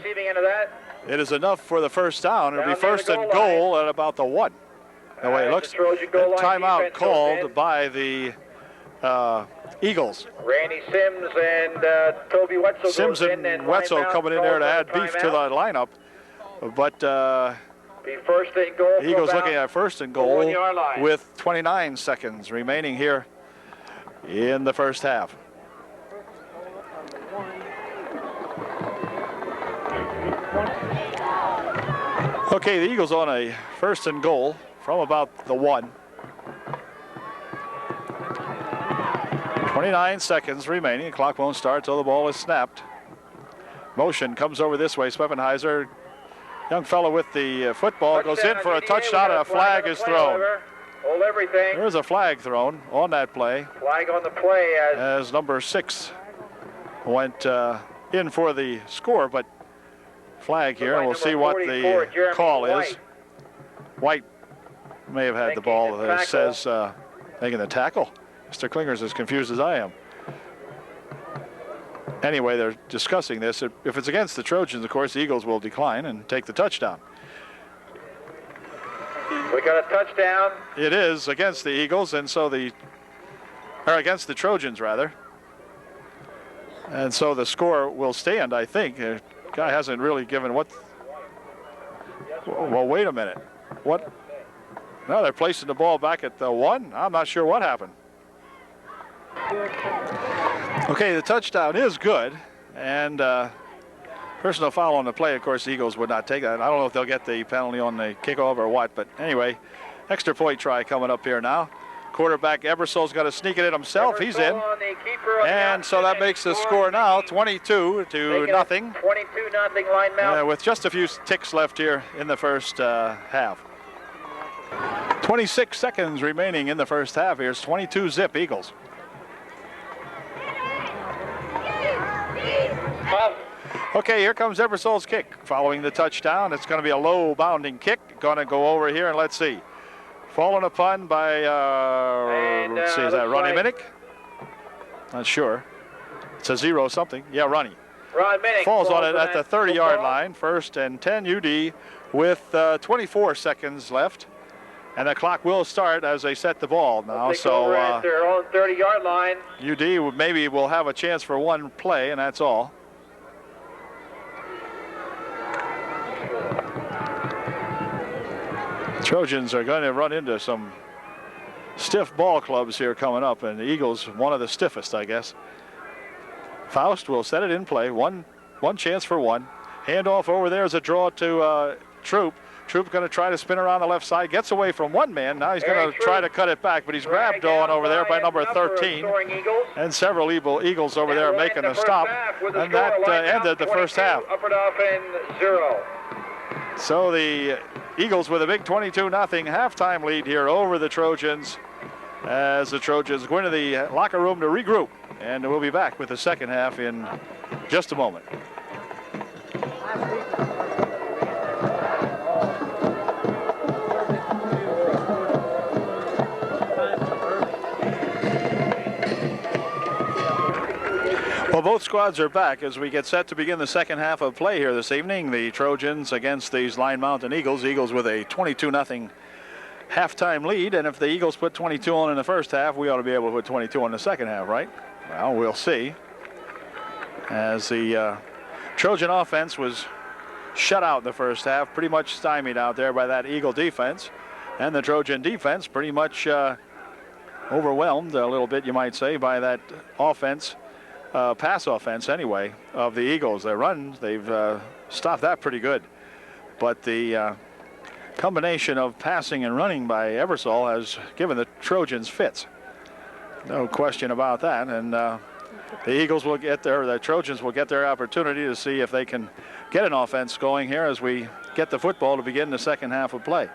It is enough for the first down. It'll be 1st and goal at about the 1. The way it looks. Timeout called by the Eagles. Randy Sims and Toby Wetzel. Sims and Wetzel coming in there to add beef to the lineup. But be 1st and goal. Eagles looking at 1st and goal with 29 seconds remaining here in the first half. Okay, the Eagles on a 1st and goal from about the 1. 29 seconds remaining. The clock won't start till the ball is snapped. Motion comes over this way. Swevenheiser, young fellow with the football, goes in for a touchdown, and a flag is thrown. Hold everything. There's a flag thrown on that play. Flag on the play as number 6 went in for the score, but flag here, and we'll see what the call is. White may have had the ball. It says making the tackle. Mr. Klingers as confused as I am. Anyway, they're discussing this. If it's against the Trojans, of course, the Eagles will decline and take the touchdown. We got a touchdown. It is against the Eagles, and so against the Trojans, rather. And so the score will stand, I think. The guy hasn't really given what. Well, wait a minute. What? No, they're placing the ball back at the 1. I'm not sure what happened. Okay, the touchdown is good, and personal foul on the play. Of course, the Eagles would not take that. I don't know if they'll get the penalty on the kickoff or what, but anyway, extra point try coming up here now. Quarterback Ebersol's got to sneak it in himself. He's in, and so that makes the score now 22-0. 22-0 line mount. With just a few ticks left here in the first half. 26 seconds remaining in the first half. Here's 22-zip Eagles. Okay, here comes Ebersol's kick following the touchdown. It's going to be a low bounding kick. Going to go over here, and let's see. Fallen upon by, let's see, is that Ronnie Minnick? Not sure. It's a 0 something. Yeah, Ronnie. Ron Minnick Falls on it at the 30-yard football. line. 1st and 10 UD with 24 seconds left. And the clock will start as they set the ball now. So at their own 30-yard line. UD maybe will have a chance for one play, and that's all. Trojans are going to run into some stiff ball clubs here coming up, and the Eagles one of the stiffest, I guess. Faust will set it in play. One chance for one. Handoff over there is a draw to Troop. Troop going to try to spin around the left side. Gets away from one man. Now he's going to try to cut it back, but he's grabbed on over there by number 13. And several Eagles over there making a stop. And that ended the first half. Upper Dauphin 0. So the Eagles with a big 22-0 halftime lead here over the Trojans, as the Trojans go into the locker room to regroup. And we'll be back with the second half in just a moment. Well, both squads are back as we get set to begin the second half of play here this evening. The Trojans against these Line Mountain Eagles. Eagles with a 22-0 halftime lead. And if the Eagles put 22 on in the first half, we ought to be able to put 22 on the second half, right? Well, we'll see. As the Trojan offense was shut out in the first half, pretty much stymied out there by that Eagle defense. And the Trojan defense pretty much overwhelmed a little bit, you might say, by that offense. Pass offense anyway of the Eagles. Their run, they've stopped that pretty good. But the combination of passing and running by Eversole has given the Trojans fits. No question about that. And the Eagles will get the Trojans will get their opportunity to see if they can get an offense going here as we get the football to begin the second half of play.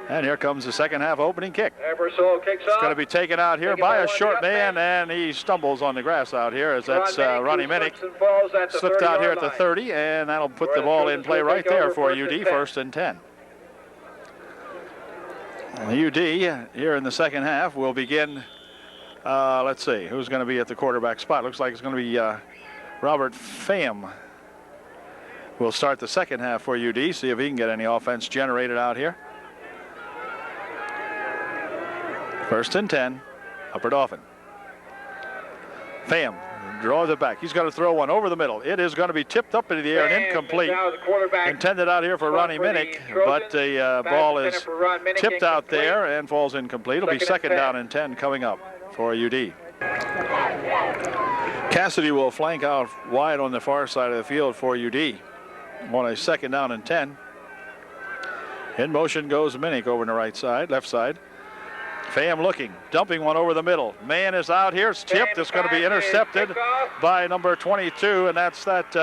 And here comes the second half opening kick. Eversole kicks off. It's going to be taken out here by a short man, and he stumbles on the grass out here as that's Ronnie Minnick. Slipped out here at the 30, and that'll put the ball in play right there for UD, 1st and 10. And UD here in the second half will begin, let's see, who's going to be at the quarterback spot. Looks like it's going to be Robert Pham. We'll start the second half for UD, see if he can get any offense generated out here. 1st and 10, Upper Dauphin. Pham draws it back. He's going to throw one over the middle. It is going to be tipped up into the air and incomplete. Intended out here for Ronnie Minnick, but the ball is tipped out there and falls incomplete. It'll be 2nd down and 10 coming up for UD. Cassidy will flank out wide on the far side of the field for UD on a 2nd down and 10. In motion goes Minnick over on the right side, left side. Pham looking, dumping one over the middle. Man is out here, it's tipped. It's going to be intercepted by number 22, and that's that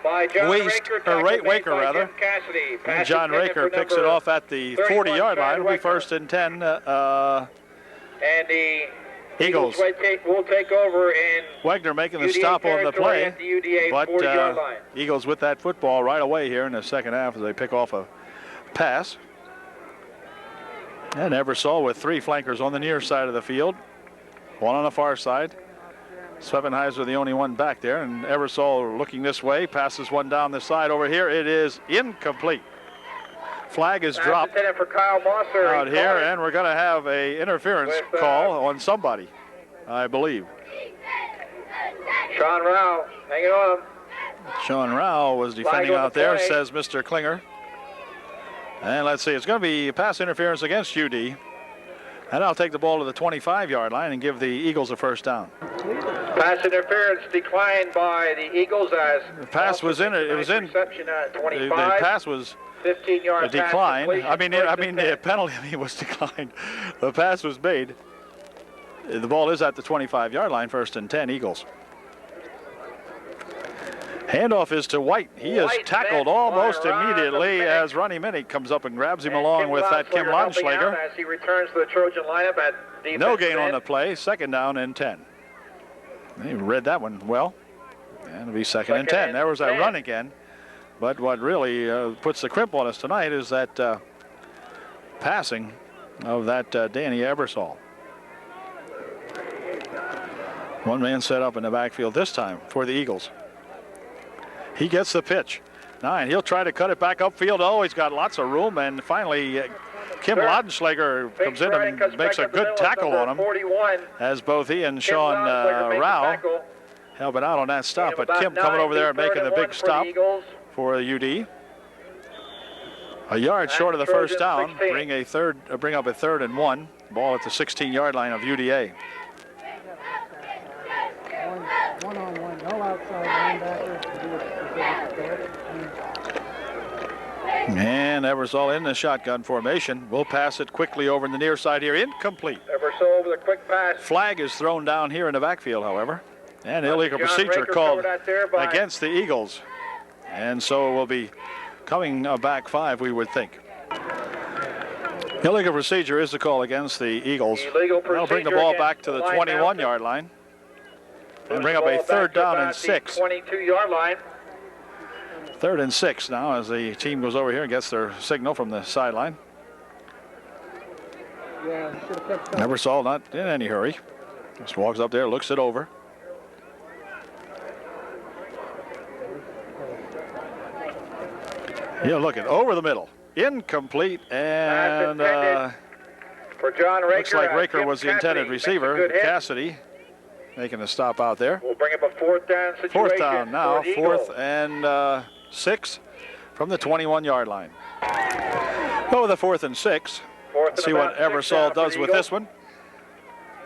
Waker rather. And John Raker picks it off at the 40-yard line. It'll be 1st and 10. And the Eagles will take over, and Wagner making the stop on the play, but Eagles with that football right away here in the second half as they pick off a pass. And Eversole with 3 flankers on the near side of the field, 1 on the far side. Svevenheiser the only one back there, and Eversole looking this way, passes one down the side over here. It is incomplete. Flag is dropped for Kyle Mosser out here, and we're going to have a interference call on somebody, I believe. Sean Rao hanging on. Sean Rao was defending out there, says Mr. Klinger. And let's see, it's going to be pass interference against UD. And I'll take the ball to the 25-yard line and give the Eagles a 1st down. Pass interference declined by the Eagles as the pass was in it. It was in. The pass was 15-yard declined. I mean the penalty was declined. The pass was made. The ball is at the 25-yard line, 1st and 10, Eagles. Handoff is to White. He is tackled almost immediately as Ronnie Minnick comes up and grabs him along with that Kim Lonschlager. As he returns to the Trojan lineup at no gain on the play. 2nd down and 10. He read that one well. And it'll be 2nd and 10. There was that run again. But what really puts the crimp on us tonight is that passing of that Danny Eversole. One man set up in the backfield this time for the Eagles. He gets the pitch. 9. He'll try to cut it back upfield. Oh, he's got lots of room. And finally, Kim Laudenschlager comes in and makes a good tackle on him. 41. As both he and Sean Rao help it out on that stop. But Kim coming over there and making the big stop for UD. A yard short of the first down. Bring up a 3rd and 1. Ball at the 16-yard line of UDA. One-on-one, no outside linebacker. And Eversole in the shotgun formation. We'll pass it quickly over in the near side here. Incomplete. Eversole over the quick pass. Flag is thrown down here in the backfield, however. And illegal procedure called against the Eagles. And so it will be coming back 5, we would think. Illegal procedure is the call against the Eagles. That'll bring the ball back to the 21-yard line. And bring up a 3rd down and 6. 22-yard line. 3rd and 6 now as the team goes over here and gets their signal from the sideline. Eversole not in any hurry. Just walks up there, looks it over. He'll look it over the middle. Incomplete, and for John Raker. Looks like Raker was the intended receiver. Cassidy making a stop out there. We'll bring up a 4th down situation. 4th down now, 4th and 6 from the 21-yard line. Go with the 4th and 6. See what Eversole does with this one.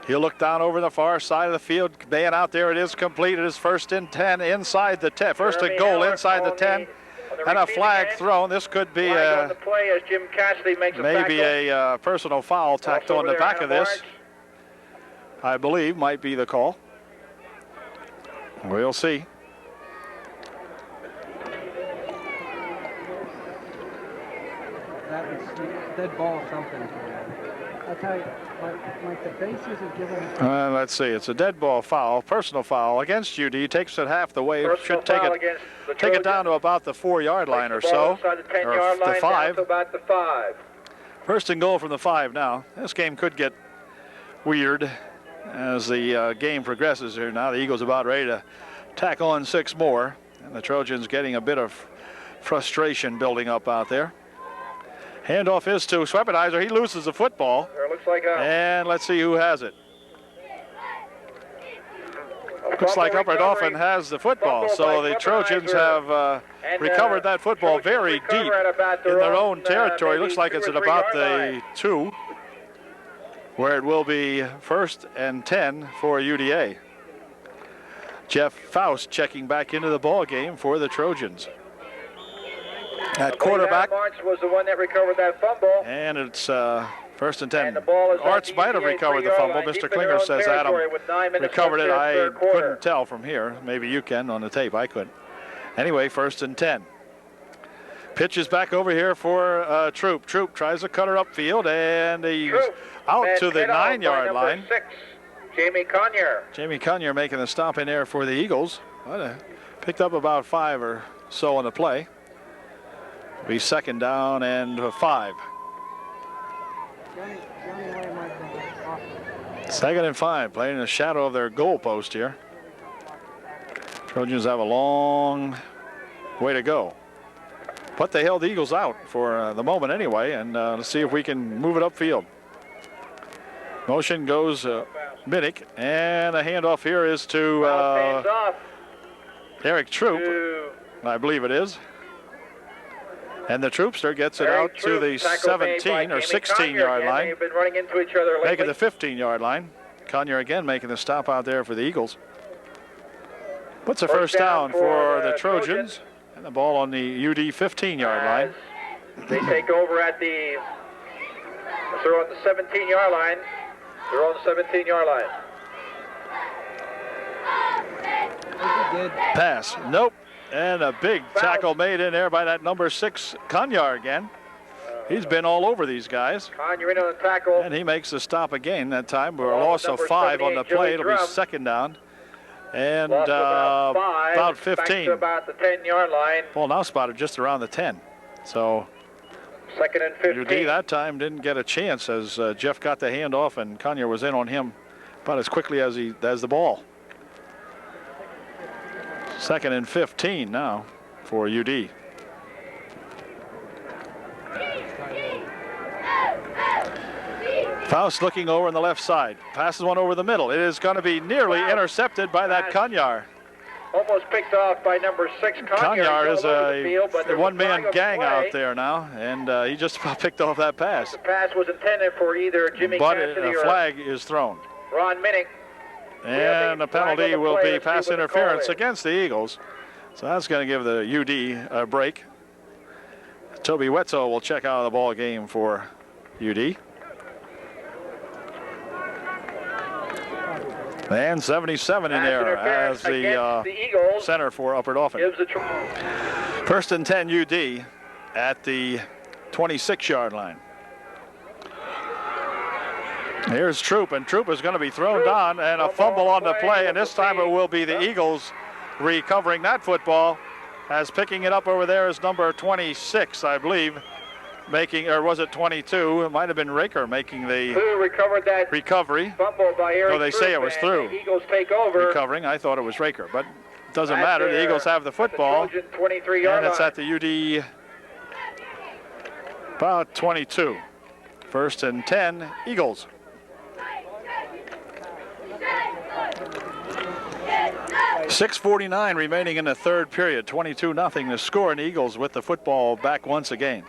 He'll look down over the far side of the field. Man out there, it is complete. It is 1st and 10 inside the 10. 1st and goal inside the 10. And a flag thrown. This could be maybe a personal foul tacked on the back of this. I believe might be the call. We'll see. That was dead ball something. I'll tell you, like the bases are given. Let's see. It's a dead ball foul, personal foul against UD. Takes it half the way. Should take it down to about the 4-yard line or so, or the 5. About the 5. 1st and goal from the 5 now. This game could get weird as the game progresses here. Now the Eagles about ready to tack on 6 more, and the Trojans getting a bit of frustration building up out there. Handoff is to Schweppenizer. He loses the football. And let's see who has it. Looks like Upper Dauphin has the football. So the Trojans have recovered that football very deep in their own territory. Looks like it's at about the 2, where it will be 1st and 10 for UDA. Jeff Faust checking back into the ball game for the Trojans. At quarterback. March was the one that recovered that fumble. And it's 1st and 10. Arts might have recovered the fumble. Mr. Klinger says Adam recovered it. I couldn't tell from here. Maybe you can on the tape. I couldn't. Anyway, 1st and 10. Pitches back over here for Troop. Troop tries to cut her upfield, and he's out to the 9-yard line. 6, Jamie Conyer. Jamie Conyer making the stop in there for the Eagles. Picked up about 5 or so on the play. Be 2nd down and 5. 2nd and 5, playing in the shadow of their goal post here. Trojans have a long way to go. But they held the Eagles out for the moment anyway, and let's see if we can move it upfield. Motion goes Minnick, and a handoff here is to Eric Troop, I believe it is. And the Troopster gets it out to the 17 or 16-yard line. They've been running into each other lately. Making the 15-yard line. Conyer again making the stop out there for the Eagles. Puts a first down for the Trojans. And the ball on the UD 15-yard line. They take over at the, they're on the 17-yard line. They're on the 17-yard line. Pass. Nope. And a big tackle made in there by that number 6, Conyer again. He's been all over these guys. Conyer in on the tackle. And he makes the stop again that time. We're a loss of 5 on the play. It'll be 2nd down. And about 15. About the 10-yard line. Well, now spotted just around the 10. So 2nd and 15. UD that time didn't get a chance as Jeff got the handoff and Conyer was in on him about as quickly as the ball 2nd and 15 now for UD. Faust looking over on the left side. Passes one over the middle. It is going to be nearly intercepted by that Kanyar. Almost picked off by number 6, Kanyar is a one-man gang out there now, and he just about picked off that pass. The pass was intended for either Jimmy But Cassidy a flag is thrown. Ron Minnick. And a penalty will be pass interference against the Eagles. So that's going to give the UD a break. Toby Wetzel will check out of the ball game for UD. And 77 in there as the center for Upper Dauphin. 1st and 10 UD at the 26-yard line. Here's Troop, and Troop is going to be thrown down, and a fumble on the play, and this time it will be the Eagles recovering that football, as picking it up over there is number 26, I believe, making, or was it 22? It might have been Raker making the recovered that recovery. Fumble by Eric So they say it was through. Eagles take over. Recovering. I thought it was Raker, but it doesn't matter. The Eagles have the football, the 23-yard and it's at the UD about 22. 1st and 10, Eagles. .6:49 remaining in the 3rd period. 22-0 to score, and Eagles with the football back once again.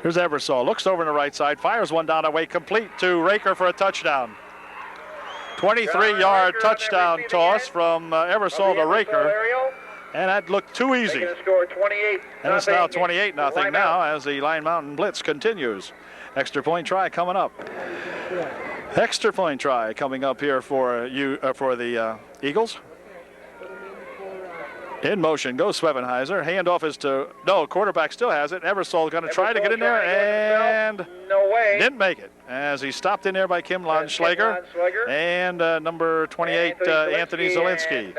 Here's Ebersol, looks over on the right side, fires one down the way, complete to Raker for a touchdown. 23-yard touchdown toss from Ebersol to Raker, and that looked too easy. And it's now 28-0 now as the Lion Mountain blitz continues. Extra point try coming up. Extra point try coming up here for the Eagles. In motion goes Swevenheiser. Handoff is to, no, quarterback still has it. Ebersol going to try to get in there, and didn't make it, as he stopped in there by Kim Landschlager and number 28, Anthony Zielinski.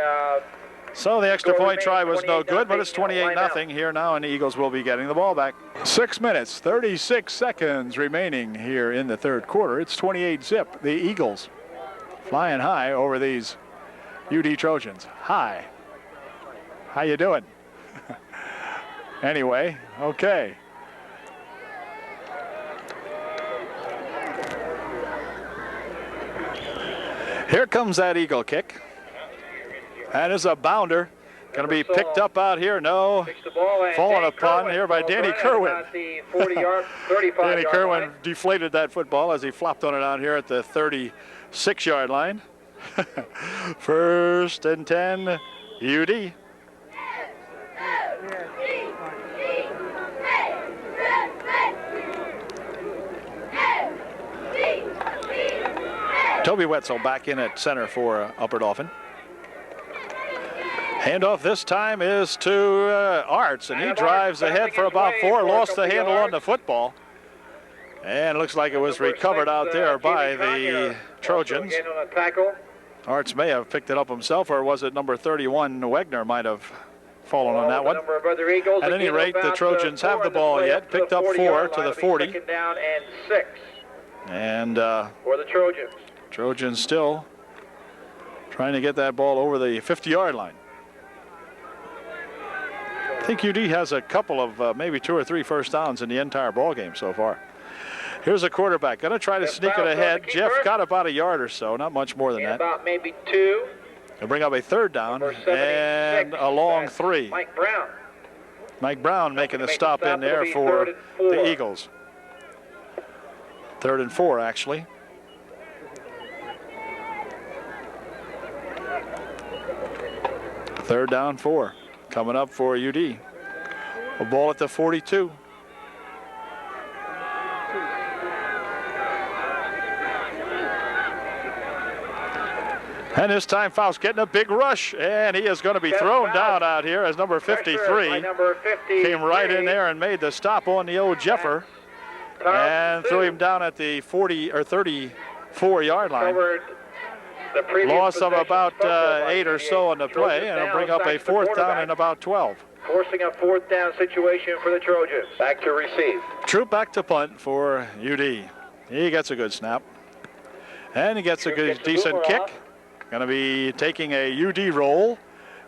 So the extra point try was no good, but it's 28-0 here now, and the Eagles will be getting the ball back. 6 minutes, 36 seconds remaining here in the 3rd quarter. It's 28-0. The Eagles flying high over these UD Trojans. Hi. How you doing? Anyway, okay. Here comes that Eagle kick. That is a bounder. Going to be picked up out here. No. Falling upon here by Danny Kerwin. Danny Kerwin deflated that football as he flopped on it out here at the 36-yard line. 1st and 10, UD. Toby Wetzel back in at center for Upper Dauphin. Handoff this time is to Arts, and he drives ahead for about 4, lost the handle on the football. And it looks like it was recovered out there by the Trojans. Arts may have picked it up himself, or was it number 31, Wegner might have fallen on that one. At any rate, the Trojans have the ball yet, picked up 4 to the 40. And for the Trojans. Trojans still trying to get that ball over the 50-yard line. I think UD has a couple of maybe 2 or 3 first downs in the entire ball game so far. Here's a quarterback going to try to sneak it ahead. Jeff got about a yard or so, not much more than that. About maybe 2. They'll bring up a 3rd down and a long 3. Mike Brown making the stop in there for the Eagles. 3rd and 4 actually. 3rd down 4 coming up for UD. A ball at the 42. And this time Faust getting a big rush, and he is going to be thrown down out here as number 53 came right in there and made the stop on the old Jeffer and threw him down at the 40 or 34-yard line. Loss of about 8 or so on the play, and it'll bring up a 4th down and about 12. Forcing a 4th down situation for the Trojans. Back to receive. Troop back to punt for UD. He gets a good snap. And he gets a good, decent kick. Going to be taking a UD roll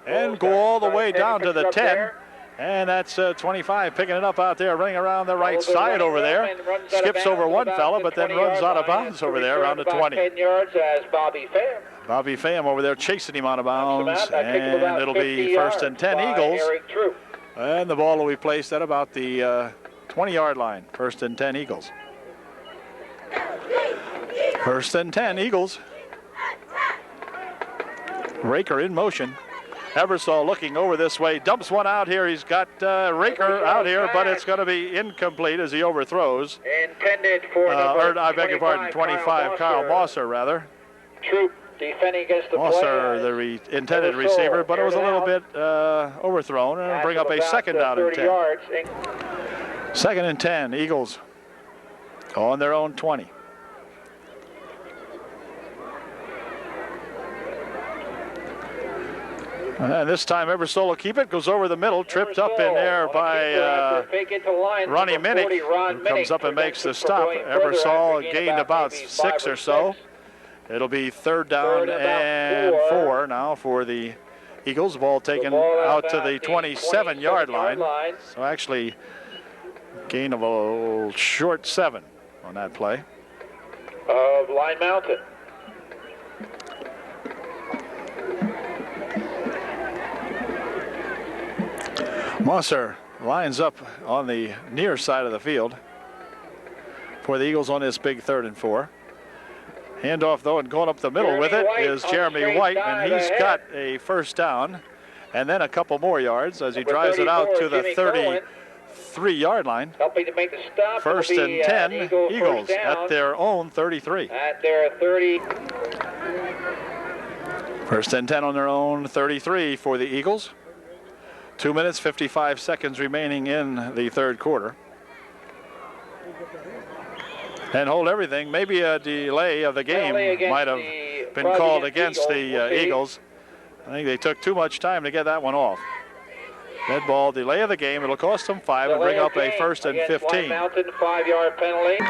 and go all the way down to the 10. And that's 25 picking it up out there, running around the right side over there. Skips over one fella, but then runs out of bounds over there around the 20. 10 yards as Bobby Pham. Bobby Pham over there chasing him out of bounds, and it'll be first and 10 Eagles. And the ball will be placed at about the 20-yard line. First and 10 Eagles. First and 10 Eagles. Raker in motion. Ebersol looking over this way, dumps one out here. He's got Raker out here, but it's going to be incomplete as he overthrows. Intended for I beg your pardon, 25, Kyle Mosser, rather. Troop defending against the Mosser, the intended receiver, but it was a little bit overthrown, and it'll bring up a second down and 10. Second and 10, Eagles on their own 20. And this time Ebersol will keep it, goes over the middle, tripped up in there by Ronnie Minnick, who comes up and makes the stop. Ebersol gained about 6 or so. It'll be third down and 4 now for the Eagles. Ball taken out to the 27-yard line. So actually, gain of a short 7 on that play. Of Line Mountain. Mosser lines up on the near side of the field for the Eagles on this big 3rd and 4. Handoff, though, and going up the middle with it is Jeremy White, and he's got a first down and then a couple more yards as he drives it out to the 33-yard line. Helping to make the stop. First and 10 Eagles at their own 33. At their 30. First and 10 on their own 33 for the Eagles. 2 minutes, 55 seconds remaining in the 3rd quarter. And hold everything. Maybe a delay of the game might have been called against the Eagles. I think they took too much time to get that one off. Dead ball, delay of the game. It'll cost them 5 and bring up a first and 15. Mountain, 5-yard penalty.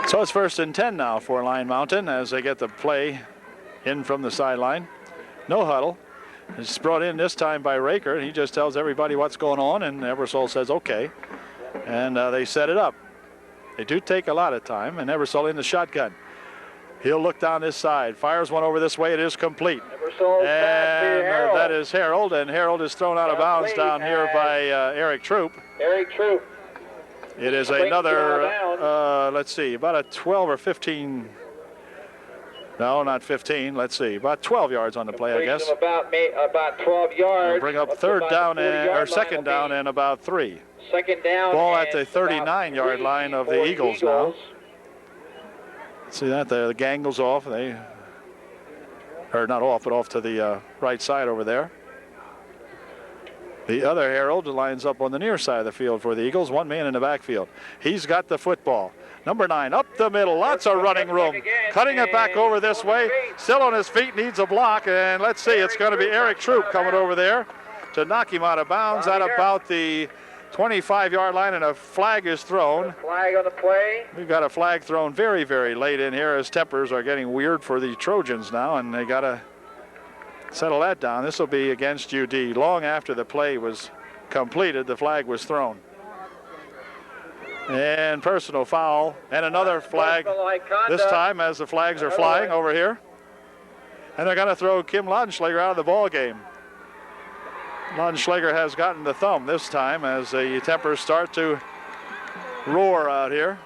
So it's first and 10 now for Line Mountain as they get the play in from the sideline. No huddle. It's brought in this time by Raker, and he just tells everybody what's going on, and Ebersol says okay. And they set it up. They do take a lot of time, and Ebersol in the shotgun. He'll look down this side, fires one over this way. It is complete. And that is Harold, and Harold is thrown out of bounds down here by Eric Troop. Eric Troop. It is another, let's see, about a 12 or 15. No, not 15. Let's see, about 12 yards on the play, I guess. About 12 yards. We'll bring up third down or second down and about 3. Second down. Ball at the 39-yard line of the Eagles now. See that the gang goes off. They are not off, but off to the right side over there. The other Harold lines up on the near side of the field for the Eagles. One man in the backfield. He's got the football. Number 9 up the middle. Lots of running room. Cutting it back over this way. Still on his feet. Needs a block. And let's see. It's going to be Eric Troop coming over there to knock him out of bounds at about the 25-yard line, and a flag is thrown. Flag on the play. We've got a flag thrown very, very late in here as tempers are getting weird for the Trojans now, and they got to settle that down. This will be against UD. Long after the play was completed, the flag was thrown. And personal foul, and another flag this time as the flags are flying over here. And they're going to throw Kim Laudenschlager out of the ball game. Laudenschlager has gotten the thumb this time as the tempers start to roar out here.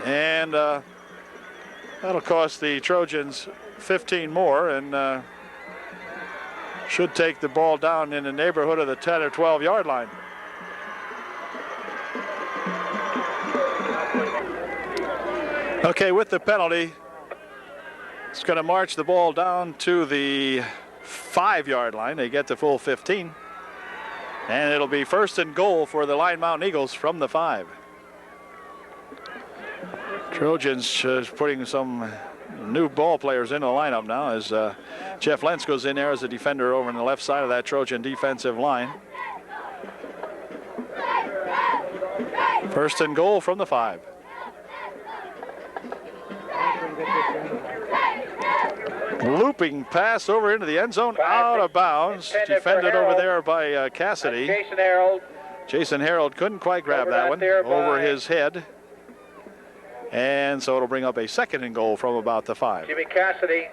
And that'll cost the Trojans 15 more and should take the ball down in the neighborhood of the 10 or 12-yard line. Okay, with the penalty, it's going to march the ball down to the 5-yard line. They get the full 15. And it'll be first and goal for the Line Mountain Eagles from the 5. Trojans putting some new ball players into the lineup now as Jeff Lentz goes in there as a defender over on the left side of that Trojan defensive line. First and goal from the 5. Looping pass over into the end zone, out of bounds. Defended over there by Cassidy. Jason Harold. Jason Harold couldn't quite grab that one over his head. And so it'll bring up a 2nd and goal from about the 5. Jimmy Cassidy.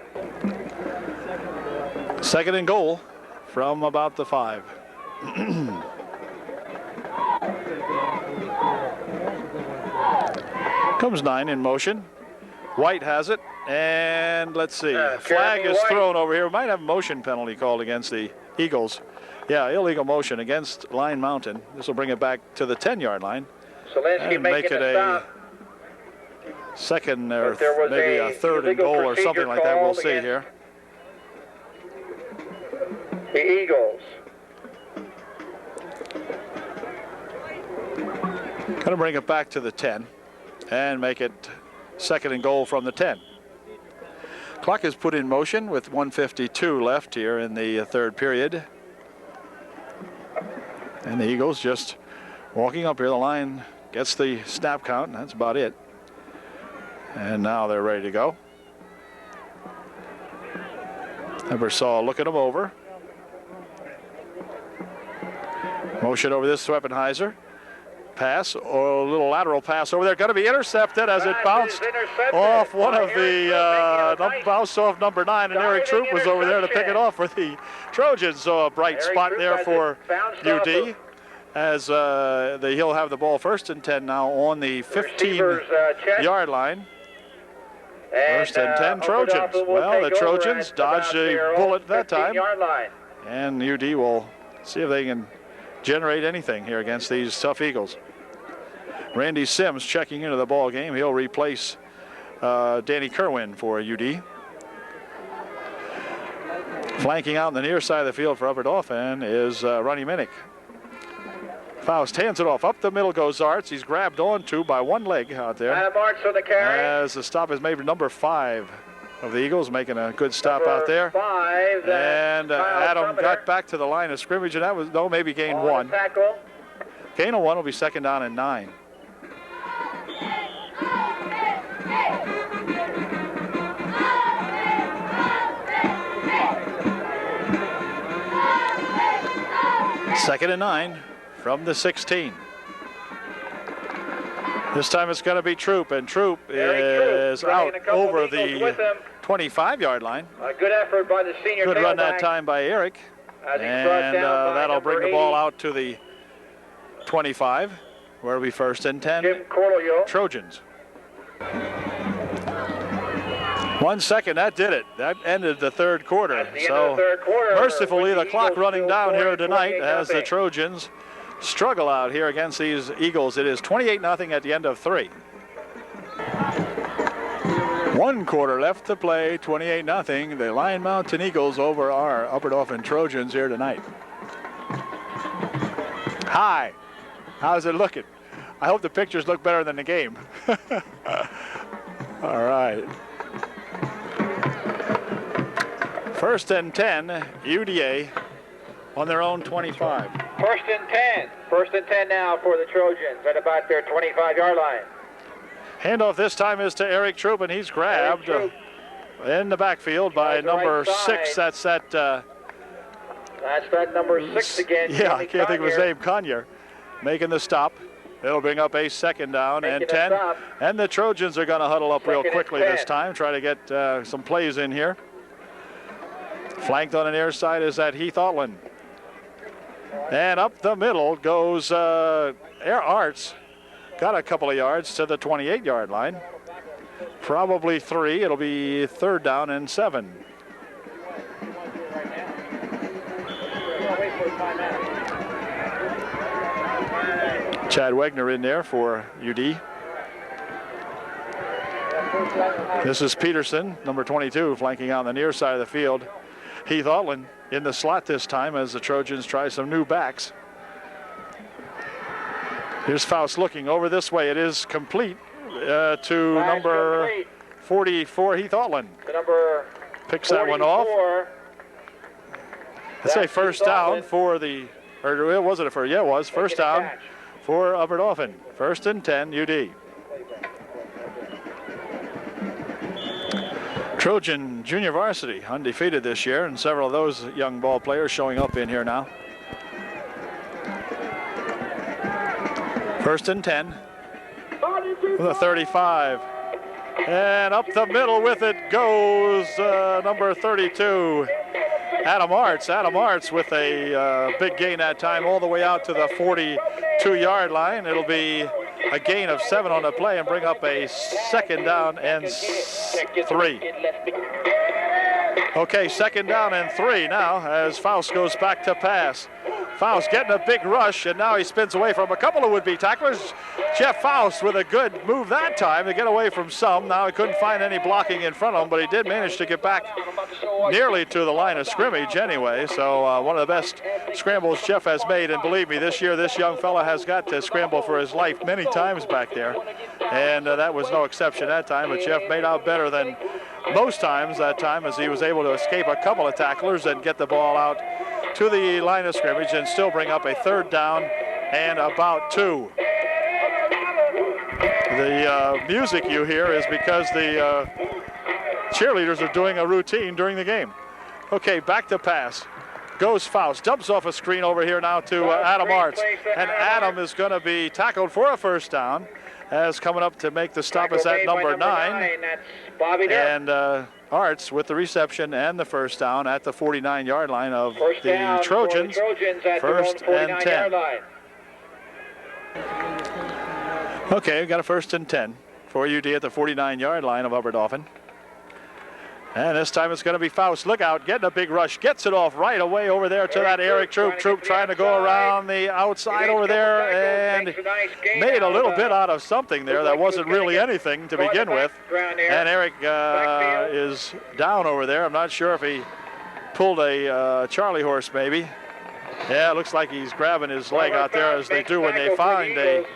2nd and goal from about the 5. Comes 9 in motion. White has it, and let's see. Flag is thrown over here. We might have a motion penalty called against the Eagles. Yeah, illegal motion against Line Mountain. This will bring it back to the 10-yard line. Solinsky make it a second or maybe a 3rd and goal or something like that. We'll see here. The Eagles. Going to bring it back to the 10 and make it 2nd and goal from the 10. Clock is put in motion with 1:52 left here in the 3rd period. And the Eagles just walking up here. The line gets the snap count, and that's about it. And now they're ready to go. Ebersol looking them over. Motion over this to Eppenheiser. Pass, or a little lateral pass over there. Going to be intercepted as it bounced off one of the, bounced off number 9, and Eric Troop was over there to pick it off for the Trojans. So a bright spot there for UD as he'll have the ball 1st and 10 now on the 15-yard line. 1st and 10 Trojans. Well, the Trojans dodged a bullet that time, and UD will see if they can generate anything here against these tough Eagles. Randy Sims checking into the ball game. He'll replace Danny Kerwin for UD. Flanking out on the near side of the field for Upper Dauphin is Ronnie Minnick. Faust hands it off. Up the middle goes Arts. He's grabbed onto by one leg out there. Arts for the carry. As the stop is made for number 5 of the Eagles, making a good stop out there. 5, and Adam got back to the line of scrimmage, and that was, maybe gain 1. Tackle. Gain of 1 will be 2nd down and 9. Second and 9 from the 16. This time it's going to be Troop, and Troop is out over the 25-yard line. A good effort by the senior Good run tailback. that time by Eric. And that'll bring the ball out to the 25, where it'll be 1st and 10. Jim Corlio. Trojans. 1 second, that did it. That ended the 3rd quarter. So mercifully, the clock running down here tonight as the Trojans struggle out here against these Eagles. It is 28-0 at the end of 3. 1 quarter left to play, 28-0. The Lion Mountain Eagles over our Upper Dauphin Trojans here tonight. Hi, how's it looking? I hope the pictures look better than the game. All right. 1st and 10, UDA on their own 25. 1st and 10. 1st and 10 now for the Trojans at about their 25-yard line. Handoff this time is to Eric Troop, and he's grabbed in the backfield by number 6. That's that. That's that number 6 again. Yeah, I can't think of his name. Conyer making the stop. It'll bring up a 2nd down and 10. And the Trojans are going to huddle up real quickly this time, try to get some plays in here. Flanked on the near side is that Heath Otland. And up the middle goes Air Arts. Got a couple of yards to the 28-yard line. Probably 3. It'll be 3rd down and 7. Chad Wegner in there for UD. This is Peterson, number 22, flanking out on the near side of the field. Heath Otland in the slot this time as the Trojans try some new backs. Here's Faust looking over this way. It is complete to number 44, Heath Otland. Picks that one off. I'd say 1st down for the, or was it a first? Yeah, it was 1st down for Upper Dauphin. 1st and 10, UD. Trojan junior varsity, undefeated this year, and several of those young ball players showing up in here now. 1st and 10 with a 35. And up the middle with it goes number 32, Adam Arts. Adam Arts with a big gain that time all the way out to the 42-yard line. It'll be a gain of 7 on the play and bring up a 2nd down and 3. Okay, 2nd down and 3 now as Faust goes back to pass. Faust getting a big rush, and now he spins away from a couple of would-be tacklers. Jeff Faust with a good move that time to get away from some. Now he couldn't find any blocking in front of him, but he did manage to get back nearly to the line of scrimmage anyway. So one of the best scrambles Jeff has made, and believe me, this year this young fella has got to scramble for his life many times back there, and that was no exception that time. But Jeff made out better than most times that time, as he was able to escape a couple of tacklers and get the ball out to the line of scrimmage and still bring up a 3rd down and about 2. The music you hear is because the cheerleaders are doing a routine during the game. Okay, back to pass. Goes Faust, dumps off a screen over here now to Adam Arts, and Adam is going to be tackled for a 1st down, as coming up to make the stop is at number 9. And Arts with the reception and the 1st down at the 49-yard line of the Trojans. 1st and 10. Okay, we've got a 1st and 10 for UD at the 49-yard line of Upper Dauphin. And this time it's going to be Faust. Look out, getting a big rush. Gets it off right away over there to that Eric Troop. Troop trying to go around the outside over there and made a little bit out of something there that wasn't really anything to begin with. And Eric is down over there. I'm not sure if he pulled a Charlie horse maybe. Yeah, it looks like he's grabbing his leg out there, as they do when they find a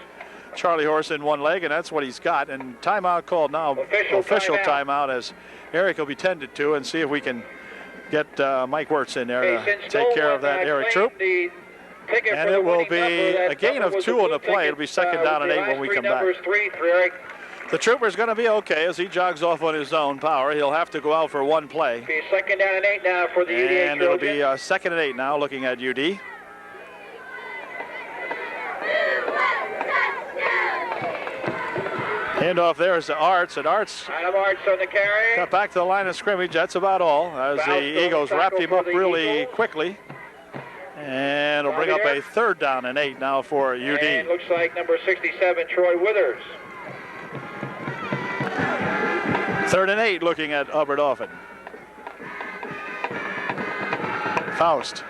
Charlie horse in one leg, and that's what he's got. And timeout called now, official timeout, as Eric will be tended to, and see if we can get Mike Wirtz in there to take care of that Eric Troop. And it will be a gain of 2 on the play. It'll be 2nd down and 8 when we come back. The Trooper's going to be okay as he jogs off on his own power. He'll have to go out for 1 play. 2nd down and 8 now for the UD. And it'll be 2nd and 8 now, looking at UD. Handoff there is to Arts, and Arts Adam Arts on the carry. got back to the line of scrimmage. That's about all, as the Eagles wrapped him up really quickly. And it'll bring up a 3rd down and 8 now for UD. And looks like number 67, Troy Withers. 3rd and 8 looking at Upper Dauphin. Faust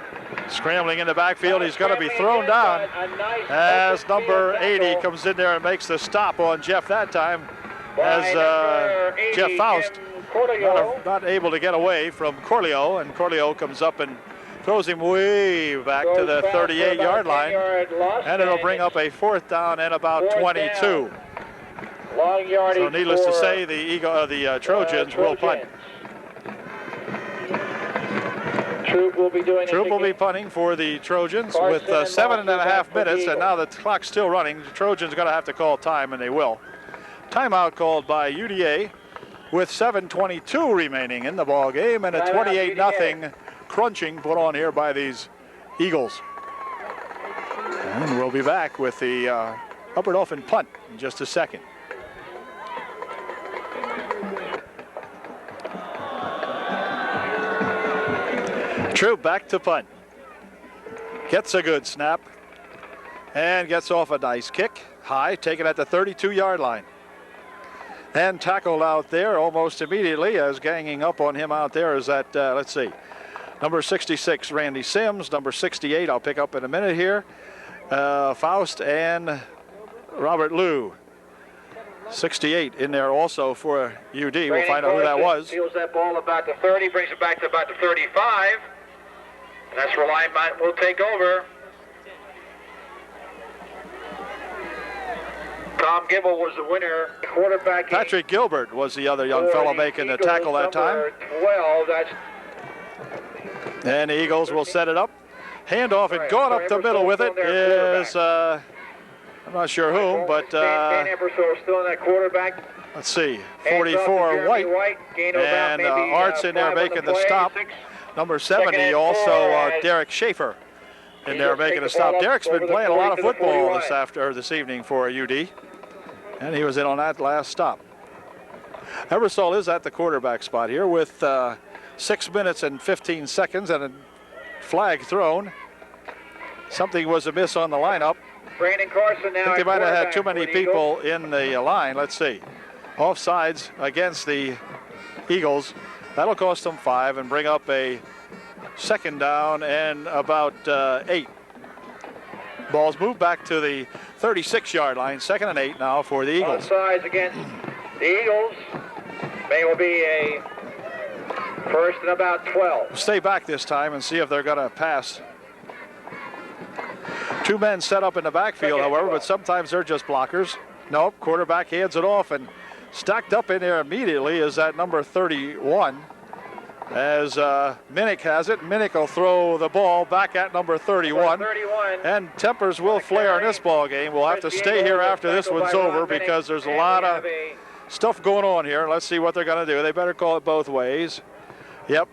scrambling in the backfield. He's going to be thrown down as number 80 comes in there and makes the stop on Jeff that time, as Jeff Faust not able to get away from Corleo, and Corleo comes up and throws him way back to the 38-yard line, and it'll bring up a 4th down and about 22. So needless to say, the Trojans will punt. Troop will be punting for the Trojans with 7.5 minutes, and now the clock's still running. The Trojans are going to have to call time, and they will. Timeout called by UDA with 7:22 remaining in the ball game, and a 28-0 crunching put on here by these Eagles. And we'll be back with the Upper Dauphin punt in just a second. Troop back to punt. Gets a good snap and gets off a nice kick. High, taken at the 32-yard line. And tackled out there almost immediately, as ganging up on him out there is that, let's see, number 66, Randy Sims. Number 68, I'll pick up in a minute here. Faust and Robert Liu. 68 in there also for UD. We'll find out who that was. Steals that ball about the 30, brings it back to about the 35. And that's where lineman will take over. Tom Gibble was the winner. Quarterback. Patrick Gilbert was the other young fellow making the tackle that time. 12, that's. And the Eagles will set it up. Handoff, and going up the middle with it is, I'm not sure whom, but Dan Ebersole still in that quarterback let's see, 44 White, and Art's in there making the stop. Number 70 also Derek Schaefer in there making a stop. Derek's been playing a lot of football this evening for UD, and he was in on that last stop. Ebersol is at the quarterback spot here with 6 minutes and 15 seconds and a flag thrown. Something was amiss on the lineup. Brandon Carson now. I think they might have had too many people in the line. Let's see. Offsides against the Eagles. That'll cost them 5 and bring up a second down and about 8. Ball's moved back to the 36-yard line. 2nd and 8 now for the Eagles. Offsides against the Eagles. May will be a first and about 12. Stay back this time and see if they're going to pass. 2 men set up in the backfield, however, but sometimes they're just blockers. Nope, quarterback hands it off, and stacked up in there immediately is that number 31. As Minnick has it, Minnick will throw the ball back at number 31. And tempers will flare in this ball game. We'll have to stay here after this one's over because there's a lot of stuff going on here. Let's see what they're going to do. They better call it both ways. Yep.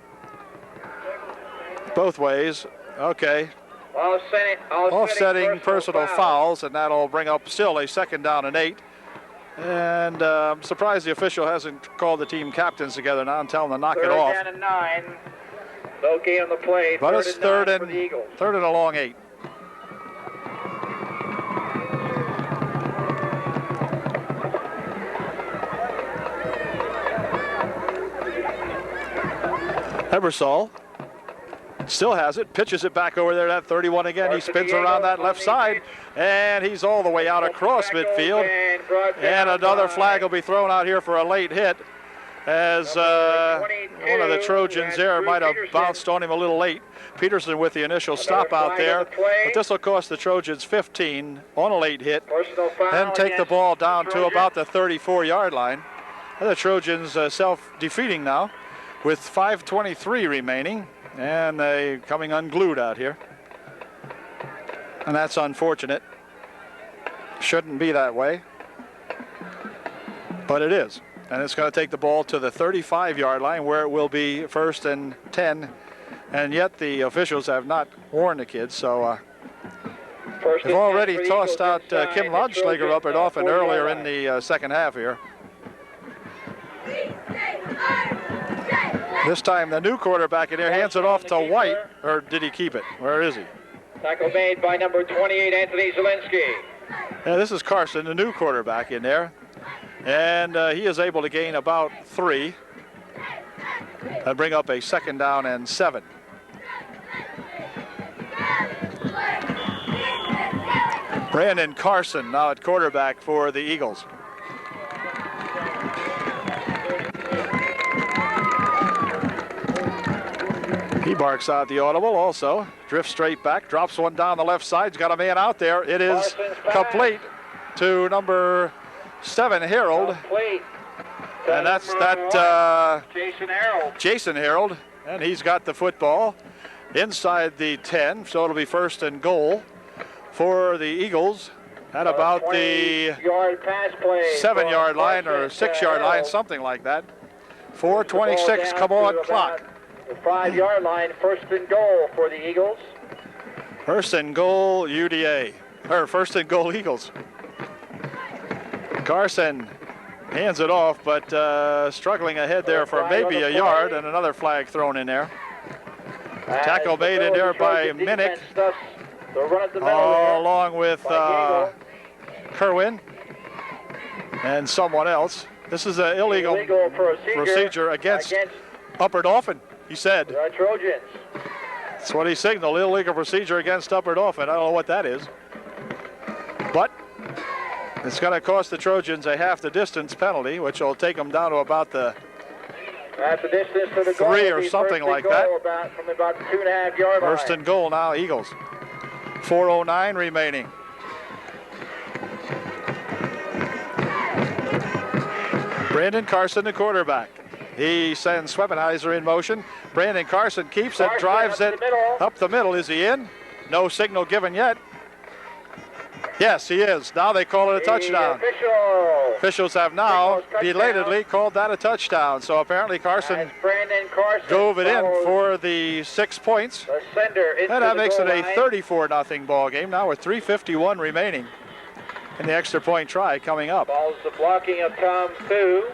Both ways. Okay. Offsetting personal fouls, and that'll bring up still a 2nd down and 8. And I'm surprised the official hasn't called the team captains together now and tell them to knock it off. 3rd down and 9. No gain on the play. But it's third and a long 8. Ebersol still has it, pitches it back over there at 31 again. He spins around that left side, and he's all the way out across midfield. And another flag will be thrown out here for a late hit, as one of the Trojans there might have bounced on him a little late. Peterson with the initial stop out there, but this will cost the Trojans 15 on a late hit, and take the ball down to about the 34-yard line. And the Trojans self-defeating now with 5:23 remaining. And they coming unglued out here. And that's unfortunate. Shouldn't be that way. But it is. And it's going to take the ball to the 35-yard line where it will be 1st and 10. And yet the officials have not warned the kids. So they've already tossed out Kim Lodschlager up at Dauphin earlier in the second half here. This time the new quarterback in there hands it off to White, or did he keep it? Where is he? Tackle made by number 28, Anthony Zielinski. Yeah, this is Carson, the new quarterback in there. And he is able to gain about 3 and bring up a 2nd down and 7. Brandon Carson now at quarterback for the Eagles. He barks out the audible also. Drifts straight back, drops one down the left side. He's got a man out there. It is complete to number 7, Harold. And that's Jason Harold. And he's got the football inside the 10. So it'll be 1st and goal for the Eagles at about the 7-yard line or 6-yard line, something like that. 4:26 come on clock. The 5-yard line, 1st and goal for the Eagles. 1st and goal UDA, or 1st and goal Eagles. Carson hands it off, but struggling ahead there for maybe a yard, and another flag thrown in there. Tackle made in there by Minnick, along with Kerwin and someone else. This is an illegal procedure against Upper Dauphin. He said. Trojans. That's what he signaled, illegal procedure against Upper Dauphin. I don't know what that is. But it's going to cost the Trojans a half the distance penalty, which will take them down to about the Half the distance to the 3 or something like that. From about the 2.5-yard line. 1st and goal now, Eagles. 4:09 remaining. Brandon Carson, the quarterback. He sends Swebenheiser in motion. Brandon Carson keeps it, drives it up the middle. Is he in? No signal given yet. Yes, he is. Now they call it a touchdown. Officials have now belatedly called that a touchdown. So apparently Carson drove it in for the 6 points. And that makes it a 34-0 ball game. Now with 3:51 remaining in the extra point try coming up. Ball's the blocking of Tom Fu.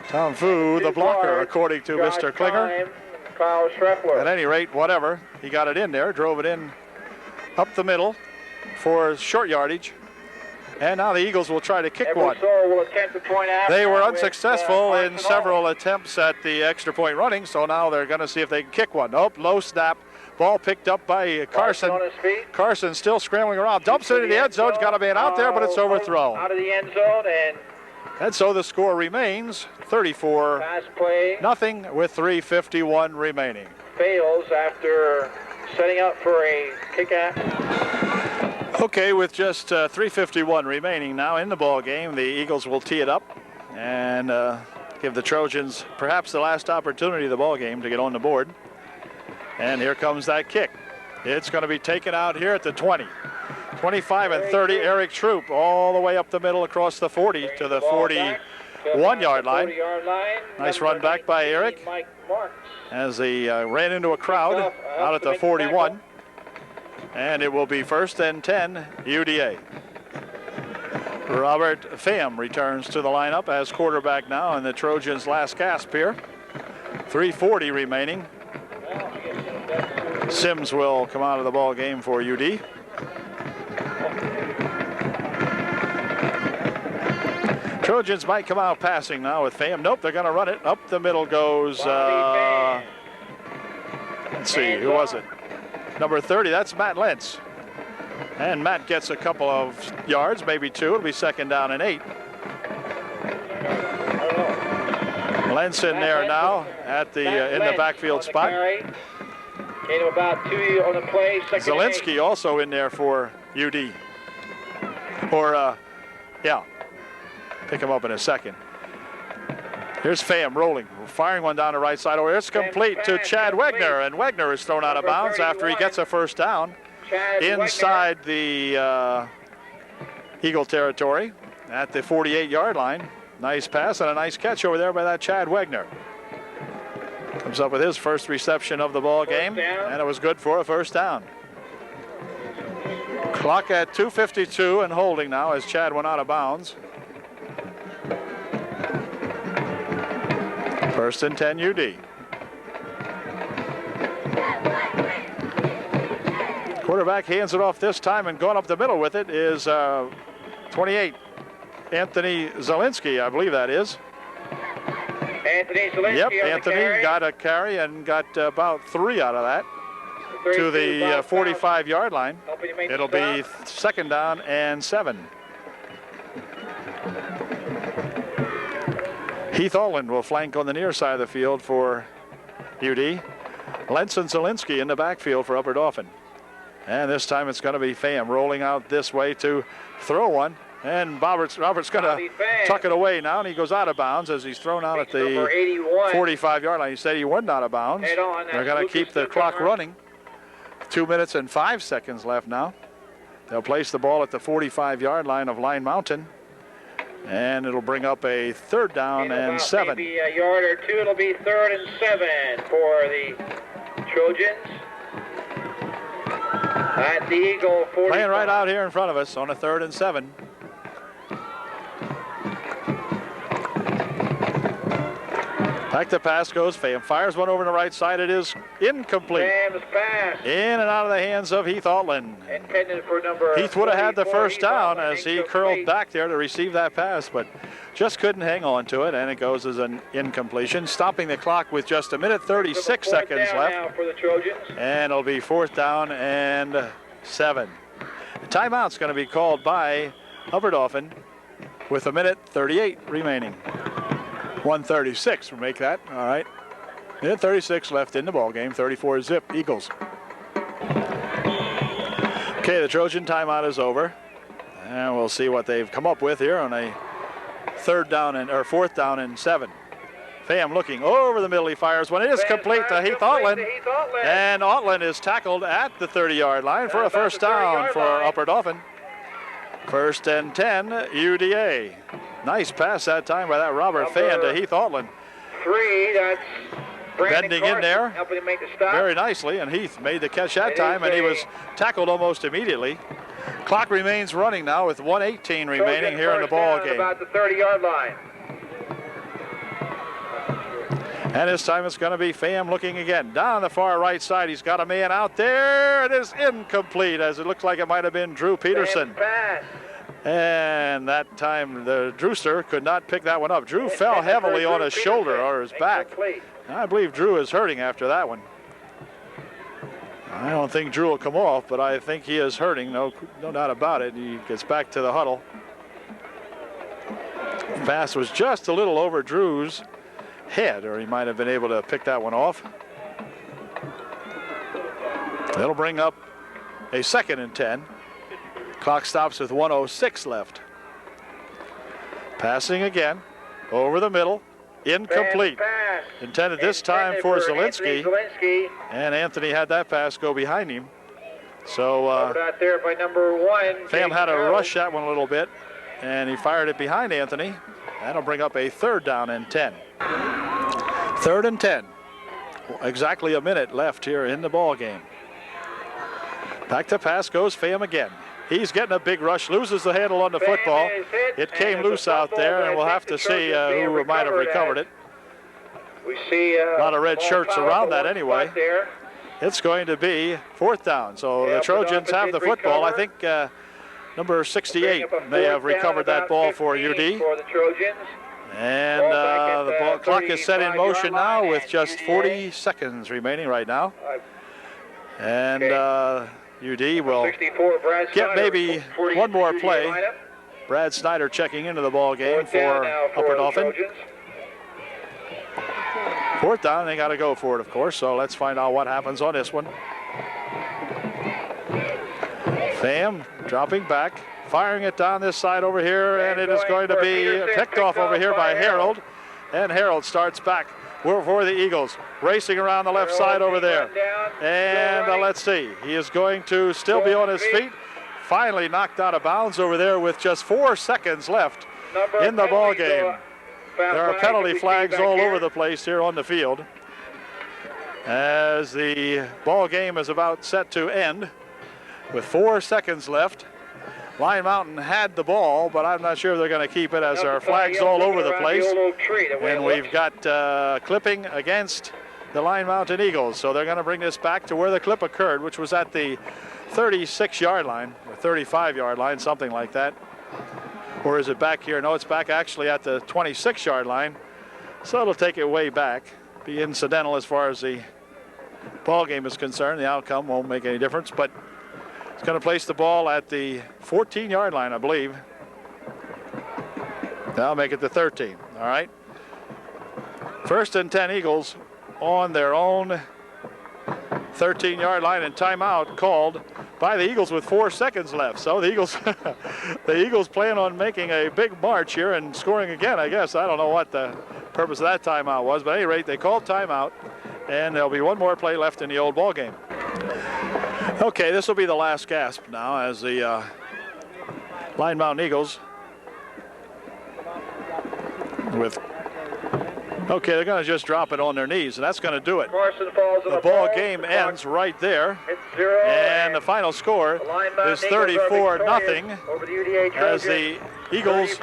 Tom Fu, the blocker, according to Mr. Klinger. Kyle Schreffler. At any rate, whatever. He got it in there, drove it in up the middle for short yardage. And now the Eagles will try to kick one. Will attempt the point out. They were unsuccessful in several attempts at the extra point running, so now they're going to see if they can kick one. Nope, low snap. Ball picked up by Carson. Carson still scrambling around. Dumps it into the end zone. Got a man out there, but it's overthrown. Out of the end zone, and so the score remains 34-0 with 3:51 remaining. Fails after setting up for a kick out. Okay, with just 3:51 remaining now in the ball game, the Eagles will tee it up and give the Trojans perhaps the last opportunity of the ball game to get on the board. And here comes that kick. It's going to be taken out here at the 20. 25 and 30, Eric Troop all the way up the middle across the 40 to the 41-yard line. Nice run back by Eric as he ran into a crowd out at the 41. And it will be 1st and 10, UDA. Robert Pham returns to the lineup as quarterback now in the Trojans' last gasp here. 3:40 remaining. Sims will come out of the ball game for UD. Trojans might come out passing now with Pham. Nope, they're going to run it. Up the middle goes, let's see, who was it? Number 30, that's Matt Lentz. And Matt gets a couple of yards, maybe 2. It'll be 2nd down and 8. Lentz in there now at the in the backfield spot. Gain of about 2 on the play. Zielinski also in there for UD. Or, yeah, pick him up in a second. Here's Pham rolling, firing one down the right side. Oh, it's complete to Chad Wegner, and Wegner is thrown out of bounds after he gets a first down inside the Eagle territory at the 48-yard line. Nice pass and a nice catch over there by that Chad Wegner. Comes up with his first reception of the ball game, and it was good for a first down. Clock at 2:52 and holding now as Chad went out of bounds. 1st and 10 UD. Quarterback hands it off this time, and going up the middle with it is 28, Anthony Zielinski, I believe that is. Anthony Zielinski. Yep, Anthony got a carry and got about 3 out of that to the 45-yard line. It'll be 2nd down and 7. Heath Alland will flank on the near side of the field for UD. Lentz and Zielinski in the backfield for Upper Dauphin. And this time it's going to be Pham rolling out this way to throw one. And Robert's going to tuck it away now, and he goes out of bounds as he's thrown out at the 45-yard line. He said he went out of bounds. They're going to keep the clock running. 2 minutes and 5 seconds left now. They'll place the ball at the 45-yard line of Line Mountain. And it'll bring up a 3rd down and 7. Maybe a yard or 2. It'll be 3rd and 7 for the Trojans. At the Eagle 45. Playing right out here in front of us on a 3rd and 7. Back to pass goes Pham. Fires one over the right side. It is incomplete. Pham's pass. In and out of the hands of Heath Altland. Intended for number Heath would have had the first down as he incomplete. curled back there to receive that pass, but just couldn't hang on to it, and it goes as an incompletion, stopping the clock with just 1 minute 36 seconds left. Now for the Trojans. And it'll be 4th down and 7. The timeout's going to be called by Upper Dauphin with 1 minute 38 remaining. 1:36 will make that. All right. Minute 36 left in the ball game. 34 zip Eagles. Okay, the Trojan timeout is over, and we'll see what they've come up with here on a 4th down and 7. Pham looking over the middle. He fires one. It is complete to Heath Altland, and Altland is tackled at the 30-yard line for a first down for Upper Dauphin. First and 10, UDA. Nice pass that time by that Robert Fan to Heath Altland. 3, that's Brandon Bending Carson in there helping him make the stop. very nicely, and Heath made the catch that time, and he was tackled almost immediately. Clock remains running now with 1:18 remaining here in the ball game. About the 30-yard line. And this time it's going to be Pham looking again. Down the far right side, he's got a man out there. It is incomplete, as it looks like it might have been Drew Peterson. And that time the Drewster could not pick that one up. Drew fell heavily on his shoulder or his back. I believe Drew is hurting after that one. I don't think Drew will come off, but I think he is hurting, no doubt about it. He gets back to the huddle. Pass was just a little over Drew's head, or he might have been able to pick that one off. That'll bring up a 2nd and 10. Clock stops with 1:06 left. Passing again, over the middle, incomplete. Intended this time for Zielinski, and Anthony had that pass go behind him. So out there by number 1. Pham had to rush that one a little bit, and he fired it behind Anthony. That'll bring up a 3rd down and 10. 3rd and 10. Exactly a minute left here in the ball game. Back to pass goes Pham again. He's getting a big rush, loses the handle on the football. It came loose out there, and we'll have to see who might have recovered it. We see a lot of red shirts around that anyway. It's going to be 4th down. So the Trojans have the football. I think number 68 may have recovered that ball for UD. And the ball clock is set in motion now with just 40 seconds remaining right now. And UD will get maybe one more play. Brad Snyder checking into the ball game for Upper Dauphin. 4th down, they got to go for it, of course, so let's find out what happens on this one. Pham dropping back, firing it down this side over here, and it is going to be picked off over here by Harold. And Harold starts back for the Eagles, racing around the left side over there. And let's see, he is going to still be on his feet. Finally knocked out of bounds over there with just 4 seconds left in the ball game. There are penalty flags all over the place here on the field as the ball game is about set to end with 4 seconds left. Line Mountain had the ball, but I'm not sure if they're going to keep it, as there are flags all over the place. And we've got clipping against the Line Mountain Eagles. So they're going to bring this back to where the clip occurred, which was at the 36-yard line, or 35-yard line, something like that. Or is it back here? No, it's back actually at the 26-yard line. So it'll take it way back. Be incidental as far as the ball game is concerned. The outcome won't make any difference, but it's going to place the ball at the 14-yard line, I believe. That'll make it the 13. All right. 1st and 10 Eagles on their own 13-yard line, and timeout called by the Eagles with 4 seconds left. So the Eagles, the Eagles plan on making a big march here and scoring again, I guess. I don't know what the purpose of that timeout was, but at any rate, they called timeout, and there'll be one more play left in the old ball game. Okay, this will be the last gasp now as the Line Mountain Eagles okay, they're going to just drop it on their knees, and that's going to do it. The ball game ends right there, and the final score is 34-0 as the Eagles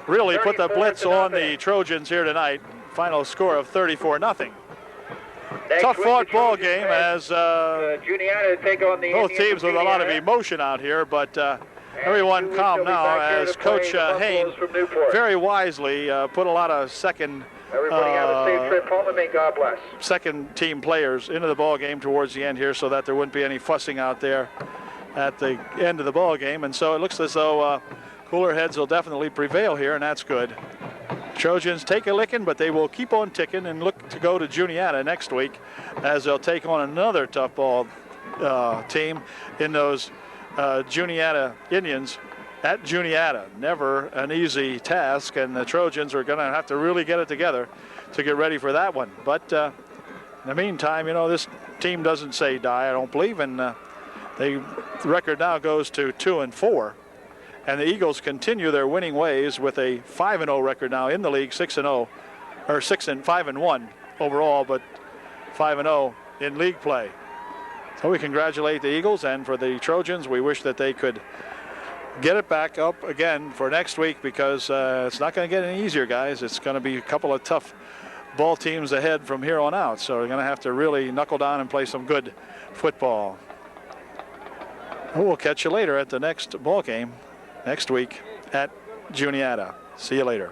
really put the blitz on the Trojans here tonight. Final score of 34-0. Tough fought ball game as both teams with a lot of emotion out here, but everyone calm now as Coach Hain very wisely put a lot of second team players into the ball game towards the end here so that there wouldn't be any fussing out there at the end of the ball game. And so it looks as though cooler heads will definitely prevail here, and that's good. Trojans take a licking, but they will keep on ticking and look to go to Juniata next week as they'll take on another tough ball team in those Juniata Indians at Juniata. Never an easy task, and the Trojans are going to have to really get it together to get ready for that one. But in the meantime, you know, this team doesn't say die, I don't believe, and the record now goes to 2-4 And the Eagles continue their winning ways with a 5-0 record now in the league, 6-0, or 5-1 overall, but 5-0 in league play. So we congratulate the Eagles, and for the Trojans, we wish that they could get it back up again for next week, because it's not going to get any easier, guys. It's going to be a couple of tough ball teams ahead from here on out, so we're going to have to really knuckle down and play some good football. We'll catch you later at the next ball game next week at Juniata. See you later.